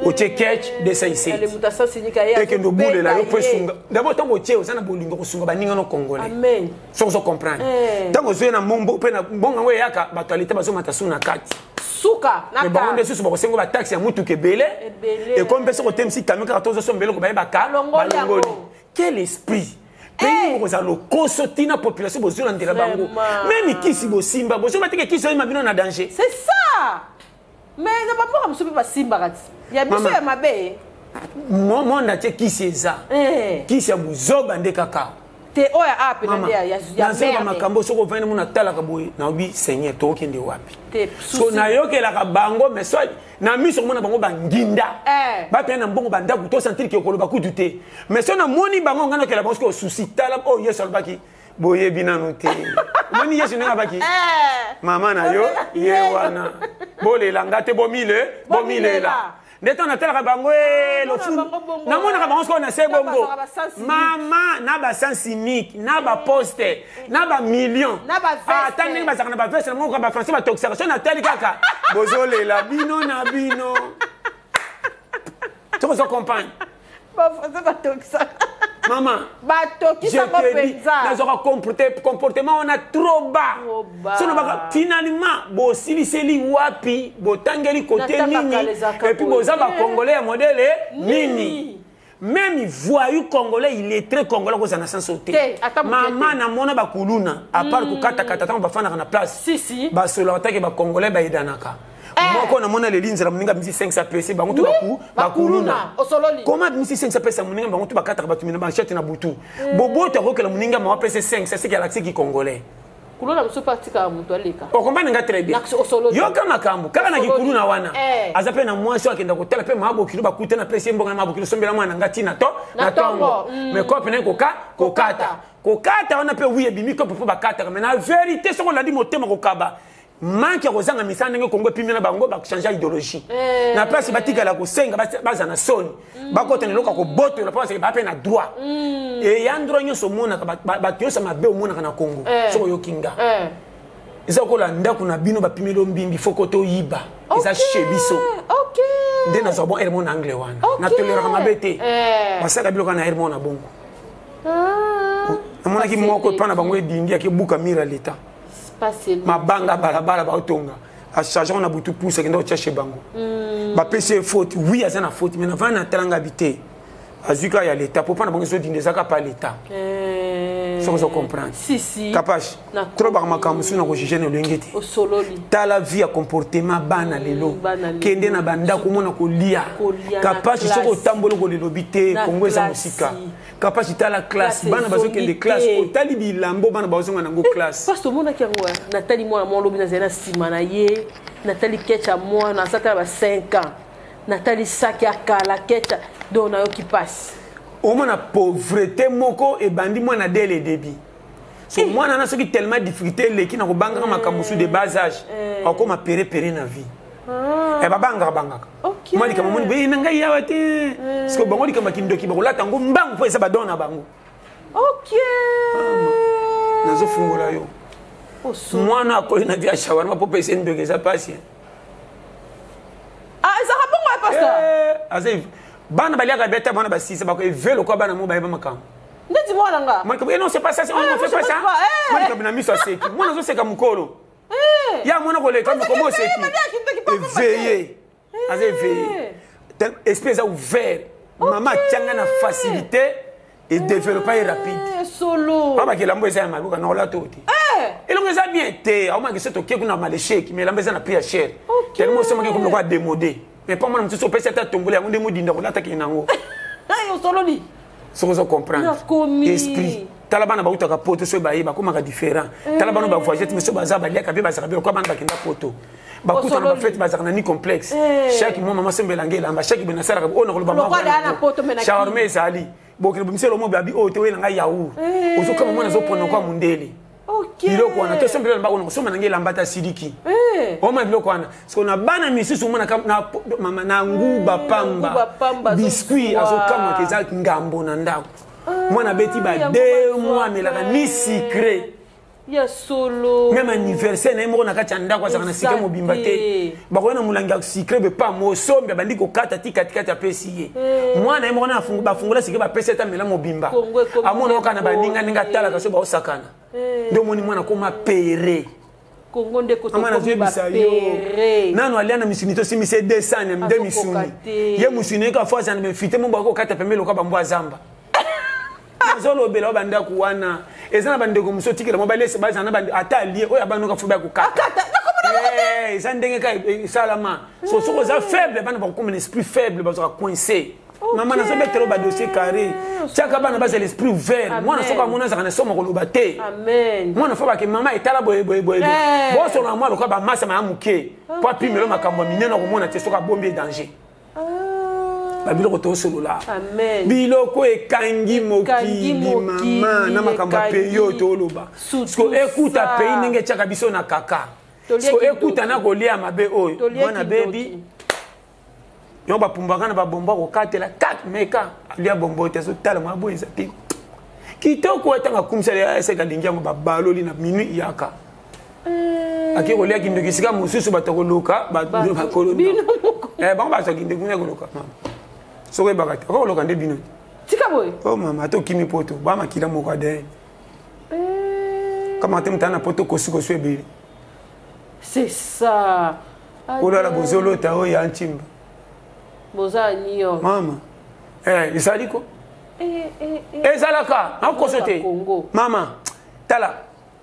o checkage de saisi les mutations sinika ya et que no boule la yo presunga d'abord tango che osana bolingo ko sunga baninga no congolais amen so comprendre tango zo na mombo pe na bonga we yaka batalité bazo matasu na kati suka na ka ba onde susu ba ko sengo ba taxi ya mutu ke belé et comme peso ko temsi kamika 14 sombelo ko ba baka balongoli quel esprit pays ko za lokoso tina population bozula ndela bango même kisi bo simba bozo batike kisi yo mabino na danger c'est ça mais na ba mo msubi ba simba kati ya biso ya mabe mo na te kisi eza kisi ya buzoba nde kaka te oya ape na ya merde makambo soko vene muna talaka boy na obi seigneur to kende wapi so na yokela ka bango mais so na miso mona bango banginda ba pe na mbongo banda ku to sentir ke koloba ku douter mais so na moni bango ngana ke la bango ko souci tala oh yeso albaki boye binanu te moni yeso na baki mama na yo ye wana bolela ngate bomile bomilela ndeta na tala bango lo fou na mona ka bango na se bongo mama na ba sens unique na ba poste na ba million atani ba sakana ba veste na mo ka ba français ba toxation na tali kaka bozolela bino na bino tu me comprends ba français ba toxation maman je te dis dans comportement on a trop bas finalement bo siliseli wapi bo tangeli côté nini et puis boza ba congolais modèle nini même voyou congolais il est très congolais ko sana sans sauter maman na mona ba kuluna à part ko kata kata ba fana na place si ba solo attaque ba congolais ba idanaka moko na mona les lignes za muninga misi 500 pc bango to bakuluna comment misi 500 pc muninga bango to bakata batumina ba chete na butu bobo to ko la muninga ma pc 5 c'est galaxie qui congolais kuluna muso parti ka muto aleka o comprendre nga très bien yo kama kambu kala na kikuluna wana azape na mwasi akenda ko tela pe mabo kilo bakute na pc mbonga mabo kilo sombela mwana ngati na to na tongo mais ko pene ko kata wana pe wiye bimiko po bakata mais na vérité soko la di motema ko kaba manque kozanga misana ngeko Congo pimina bango ba changer idéologie na place batika la ko senga baza na soni bakota neloka ko boto la place ba pe na droit et yandro nyoso mona ba tiosa mabe mona na Congo soko yokinga eza ko la ndako na bino ba pimelo mbimbi fokoto yiba eza chebiso ndena zo bon hermon anglais wana na tolera mabete basaka biloko na hermon na bongo amona ki moko pana bango edingi ke buka mira leta mabanga balabala baotonga a charger on a butu pousse kendo chercher bango ba pc faute oui azana faute mais na vana talanga habité azuka ya l'état pour pas na bango so dindezaka pas l'état ça vous comprendre si capable trop ba makambo suna ko jigene lengeti ta la vie à comportement bana lelo kende na banda ko mona ko lia capable soko tambolo ko lobité kongo za musika capacité la classe bana bazo kende classe ko tali bilambo bana bazo ngana ngo classe parce que mona kiangwa Nathalie mwana mon lobi na zena simana ye Nathalie kecha mwana saka ba 5 ans Nathalie saki akala kecha dona yo qui passe au moins la pauvreté moko et bandi mwana dès le début so mwana na soki tellement difficulté leki na ko banga makambusu de bas âge ako ma péré na vie e babanga moi dikama moni be na ngai yawa te parce que bango dikama kindoki ba kolata ngo mbangu po esa ba dona bango nazo fungola yo mwana ko na dia shawarma po pese ndoke za pasi ça rabongo pasteur azai bana baliaka beta bana basisa bako evelo kwa bana mo ba makam ndeti mwana nga moi non c'est pas ça on fait pas ça moi kabina miso aseki moi nazo seka mukolo ya mwana ko leka ko mo seki veiller azai veiller espèce ouvert maman tianga na facilité et développer rapide solo papa ki lambo esa mabuka na ola toti et donc ça bien té au moins que c'est toké kuna malecheki mais lambo esa na prix cher tellement c'est moi qui comme le démodé mais pas moi je suis peut-être à tomber on demande d'inda on attaque nango yo solo li so vous comprendre esprit talabana ba utaka poto so ba yeba comme ka différent talabana ba voyager mais so ba za ba liaka be ba za be ko bana ba kinda poto ba kuta na ba fête ba za na ni complexe chaque moment maman sembelanga lamba chaque benasara ka on ko ba ma shawarma ezali bokele bimselo mo ba bi o te we nga yaou ozo kama mwana zo pona kwa mundele biloko wana to sembele ba ona soma nangela mbata sidiki o ma biloko wana parce na bana misusu mona na mama na nguba pamba biscuit azokama keza ngambo na ndako mwana beti ba 2 mois melaka ni secret ya solo même anniversaire na mo na kati ndako azaka na secret mobimba te ba ko na mulanga secret be pa mo sombe bandi ko kata ti kati ya pesiye mwana mo na fungu ba fungula secret ba pesa ta mela mobimba amona kana ba ninga tala ka so ba osakana ndo moni mwana ko ma pere Congo ndeko to ba pere nano aliana misinito simise 200 na mde misuni ye musuni ka fois na me fite mo ba ko kata pemelo ka bambo azamba zolo bela banda kuwana ezana bandeko musotikela mo balese bazana bandi ata lié oya banuka fuba ku kata ça ndenge ka salama so za faible bana ba comme un esprit faible ba za coincé maman na sobe telo ba dossier carré chaka bana ba l'esprit ouvert moi na soka mona za kana soma ko lobate amen moi na foba ke mama etala boye bo so na moi lo ka ba masa ma amuke po pimelo makambo mineno ko mona te soka bombe danger biloko to solo la amen biloko ekangi mokili mama na makambo peyo to loba parce que écoute pays ndenge tchaka biso na kaka écoute na kolia mabe oyo mwana baby yo ba pumbaka na ba bomba ko katela tak meka alia bombo te so tala mabo ezati kitoko etanga kumsele ese kalingi yango ba baloli na minui yaka aki kolia kindo kisika mususu batokoluka ba koloni ba ba so kindo kuna koluka so ke bakati ko koluka nde bino tika boy oh mama to kimi poto ba makila moko de kama temtana poto kosuko swebe c'est ça ola la bozolo ta o ya nchimba boza niyo mama isaliko ezalaka nakosote mama tala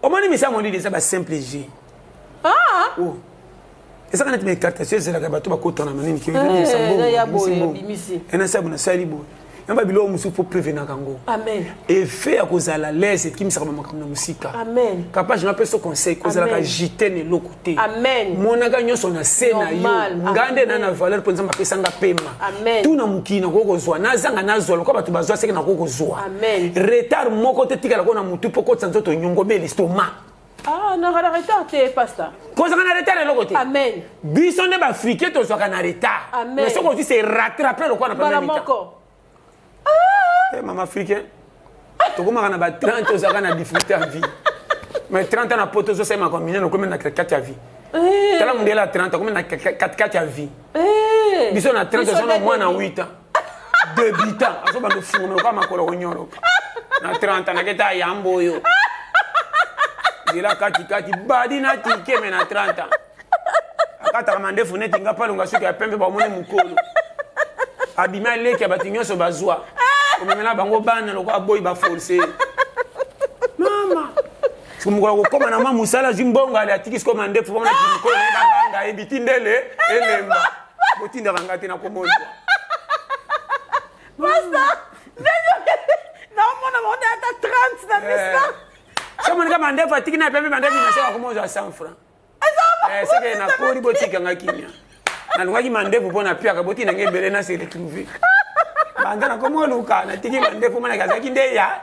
omani misamo ndi ça ba simple G oh esa kana tme carte sur ezalaka bato bakotana manini ki ya boye bimisi ena sabu na salibo yamba bilo musu pour prévenir kango amen et fait à cause la laisse qui me sera makambo na musika amen capable je m'appelle ce conseil cause la jité ne lokote amen monaka nyoso na sena yo ngande na valeur pour nzamba pesa nga pema tout na mukina koko zwa nazanga nazwa ko bato bazwa seke na koko zwa amen retard moko te tikala ko na mutu poko tsanzoto nyongo be l'estomac na retard te pasta cause na retard lokote amen biso ne ba africain to zwa kana retard mais ce qu'on dit c'est rattraper le quoi na pas même maman africain tu commences à avoir 30 ans à difficulté à vie mais 30 ans à poto ça c'est ma combien on commence à 4 à vie tu as mon 30 ans comment à 4 à vie biso na 30 ans moins na 8 ans débutant aso ba no fumo ko ma ko lo nyoro na 30 ans na keta yambo yo dila kati badi na tike me na 30 ans akata kamande funeti ngapalo ngasuka ya pembe ba mone mukolo abima leki abatinyo so bazwa komemela bango bana lokwa boy ba forcer mama sikumokola kokoma na mama musala zimbongo ali atiki sikoma ndefu bomona kimiko na banga ebitindele elemba botinda kangate na komozo basta na mona mona ata 30 na misa kama nika ndefu atiki na pembe ndefu na sema komozo a 100 francs seke na kori botika ngakinya na lungaki mandefu pona pia kaboti na ngebele na se retrouver bandana komo luka na tiki mandefu mana kazaki nde ya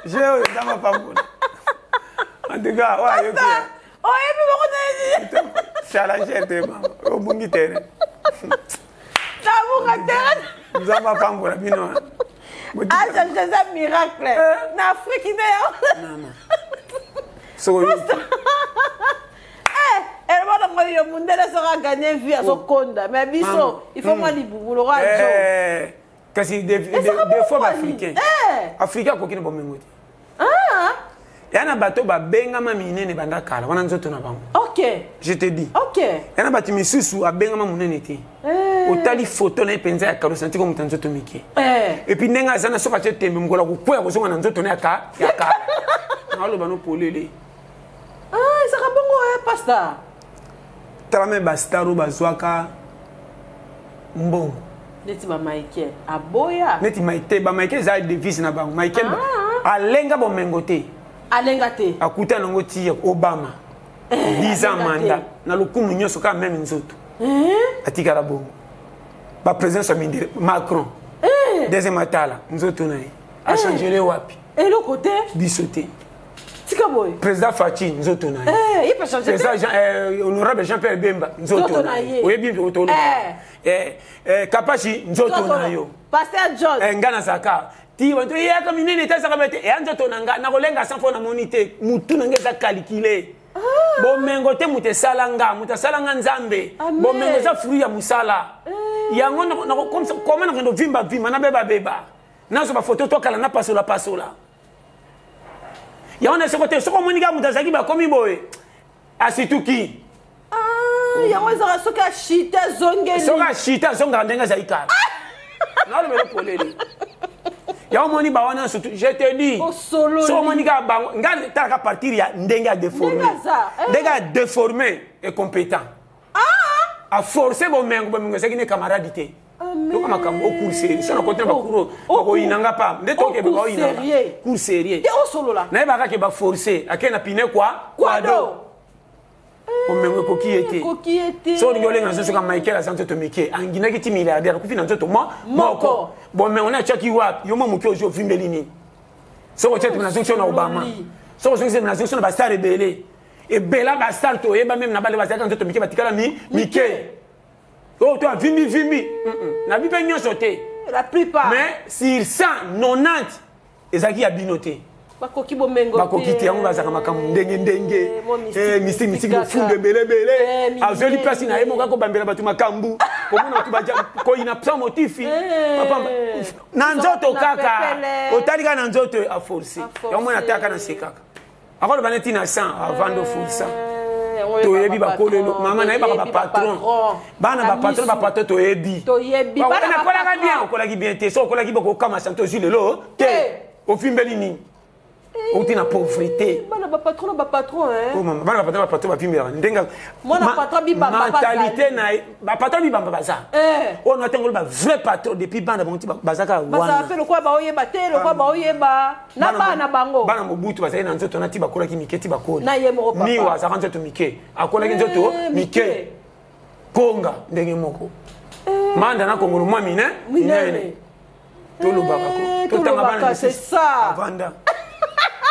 je ndama pambona antuka wa yo pia ebi bako na challenge te mama o bungi tere na bunga tere ndama pambona bino c'est un miracle na Afrique ide mama so elle va dans le monde elle sera gagner vie à son compte mais biso il faut moi libulo ra jo kasi des fois africains africains ko kini bomengoti yana bato ba benga ma minene banda kala wana nzoto na bango OK je te dis OK yana bati misusu abenga ma munene te otali photo na penza ya kalo santi ko mutanzo to mike et puis nenga zana soka tembe mgola ko kwa ko zonga na nzoto na ya kala na lo bano polele ça va bongo pasta trame bastaro bazwaka mbongo neti ba Michael aboya neti Michael za devise na bango Michael alenga bomengo te alenga te akuta nango ti Obama 10 ans mandat na lokumu nyoso ka même nzoto atika la bongo ba président Samindire Macron deuxième atala nzoto na a changé le wapi et le côté bisoté Boy. Président Fachi nzoto na il peut changer président honorable Jean-Pierre Bemba nzoto na oui bien otolo Kapachi nzoto na yo Pasteur John ngana saka ti bantu ya ka minene ta saka bete nzoto na nga na kolenga sans fona monité mutu na ngeza calculer bomengo te mutesalanga mutasalanga nzambe bomengo za fruit ya musala yango na comme na ndo vimba na beba nazo ba photo to kala na pasola yaona sokote soko monika mutazaki ba komi boye asituki yaona zaka soka shita zongeli soka shita zonga ndenga zaika na le polele yaona moni ba wana surtout je te dis so monika ba ngale taka partir ya ndenga déformé ndenga déformé et compétent a forcer bomengo sekine camarade te donc makambo course ça na côté ba kuro ko inanga pa ndeto ke ba inanga course sérieux te o solo la na ba ka ke ba forcer akena pine kwa kwado bomengo ko kiete so ngole nga so ka Michael asanto to meke angina ki ti milliardaire ku fina nzoto moko bomengo na chaki wapi yo momuki ojo vimbeli ni so ko chete na sanction na Obama so ko sanction na ba star rebelle et bela basal to yeba même na bale basal quand to mike batikala mike oh toi vimi na bi pe nyonso te la plupart mais sur 190 ezaki ya binoté bakoki bomengo bakoki te yango bazaka makambo ndenge mystique bofunde belebele azoli place na ye moka ko bambela batu makambu komona tu baja ko ina sans motifi papa na nzoto kaka otalika na nzoto a forcer yango na taka na sekaka akolo baneti na 100 avant de forcer toyebi bakolelo mama na ye baka patron bana patron toyebi bana kolaka bien okolaki bien te so okolaki boko kama santo julelo te ofimbeli nini ou tu na pauvreté bana ba patron hein oh maman bana ba patron ba pimbela ndenga mona patron bi bamba mentalité na ba patron bi bamba baza on a tengolo ba vrai patron depuis bana bonti bazaka wana baza fait le quoi ba oyeba te le quoi ba oyeba na bana bango bana mobutu baza na nzoto na ti bakola ki miketi bakola na ye moko papa ni wa za nzoto mike akola ki nzoto mike konga ndenge moko manda na kongolo mwa minene tolo bakako to tanga bana c'est ça vanda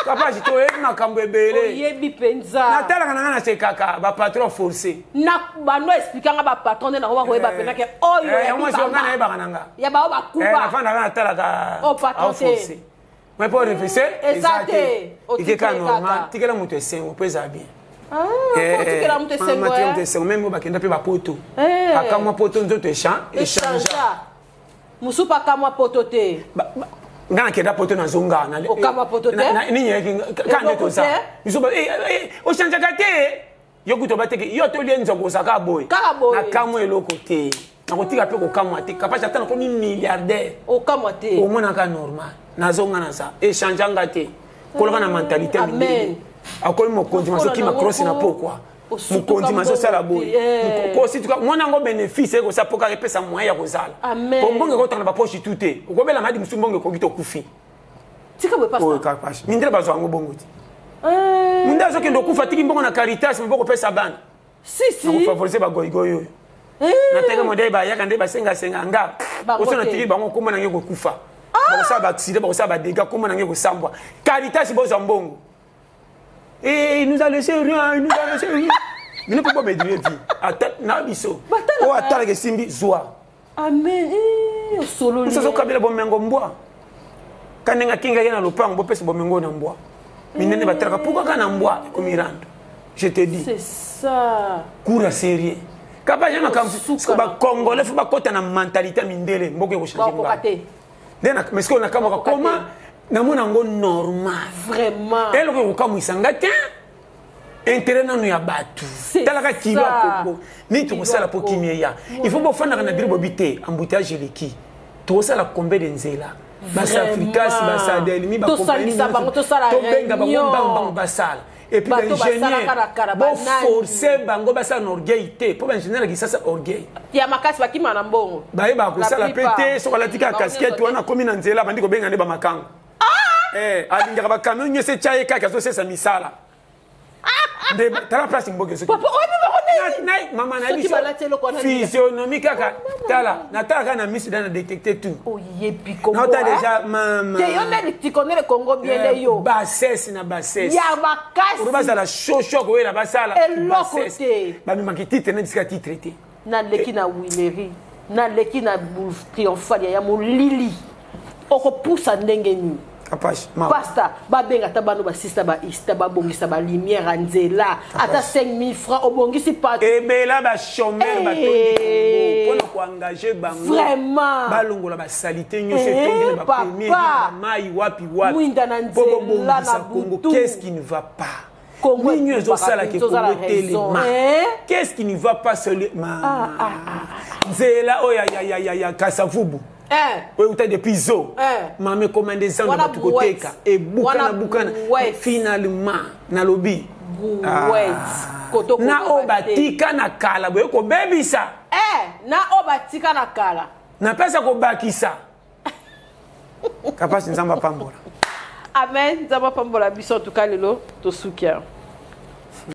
papa je toye na kambebele yebi penza na tala kana na sekaka ba patron forcé na bano expliquer ba patron na ko ba pena ke oyo ya moi so ngana yeba kananga ya ba ba kuba na fanda na tala ka patron forcé mais pour réfléchir exacté il est normal tikela mutu esengo pesa bien tikela mutu esengo même ba kenda pe ba poto akamwa poto nzoto échange musupa kamwa poto te ngana kenda poto na zonga na okama poto te ni nyeki kande to za biso ba o chanja kate yo kuto bateke yo to lienzo ko saka boy na kamwe eloko te na kotika pe ko kamwa te kapasha tana ko milliardaire o kamwa te o mona ka normal na zonga na sa échange ngate ko na mentalité amen akoli mo konti masoki ma cross na pourquoi mukonzi maso sala boy ko si tuka mwana ngo bénéfice ko sapoka repesa moyen ya kozala ko mbonge ko tanga ba poche tuté ko bela madi musumbonge ko kito kufi tika bwe pasta o ka passe mindre bazo ngo bongo ti munda zo kendo kufa tiki mbongo na Caritas mbongo pesa bana si ko favoriser ba goigoyo na teka modai ba yaka ndeba senga nga ko sona tiki bango ko mona ngeko kufa ba sa ba accident ba sa ba dégâts ko mona ngeko sambwa Caritas bozo mbongo. Et il nous a laissé rien, il nous a laissé rien. Mais ne peut pas me dire vie. Attends, nabiso. Oh, attends que simbi zoa. Amen. Solo. Nous sommes kabila bomengo mboa. Kanenga kinga yana lopango bo pesa bomengo na mboa. Minene batraka pourquoi kana mboa comme Miranda. Je te dis. C'est ça. Coura sérieux. Kaba jama kam ko ba congolais faut ba kota na mentalité mindele mboke ko changer mboa. Dena mais ce qu'on a kama comment namona ngo normal vraiment elo ko kamwisanga te intérêt nanu ya batu talaka kiba ko ni to sala po kimia il faut bo fana na dribo bité embouteillage leki to sala combien de nzela basa africains basa delimi ba compagnie to benga ba basala et puis l'ingénieur bon forcer bango basa orgueil te po ingénieur qui ça orgueil ya makasi bakima na mbongo ba ko sala pété so la tika casquette wana komi na nzela bandi ko benga ne ba makango alinga ba camion nyese chaye kaka so sesa misala de tala place mboge so papa o na mama na biso physionomie kaka tala na tala na misi dans détecter tout o yebi Congo na ta déjà mama te yo na tu connais le Congo bien de yo bassesse na bassesse ya bakasi on va ça la chocho ko la basala bassesse ba mi manki titre na disika titre te na leki na Willery na leki na bouffe triomphale ya mo lili oko poussa ndenge ni pasta babenga tabano ba sister ba ista ba bongisa ba lumière anzela ata 5000 francs obongisi pas ebela ba chômeur ba tondi pour ko engager bango vraiment balongola ba salité nyose tondi ba premier mai wapi mwinda na nzela na Congo qu'est-ce qui ne va pas qu'est-ce qui ne va pas seulement nzela oya kasavubu oui, vous avez des pisos. Maman commande des gens de tout côté. Et boucana. Finalement, na lobby. Na obatika na kala. Vous avez baby ça. Na obatika na kala. Na pesa ko bakisa. Kapasi nzamba pambola. Amen. Nzamba pambola biso en tout cas lelo to soukia.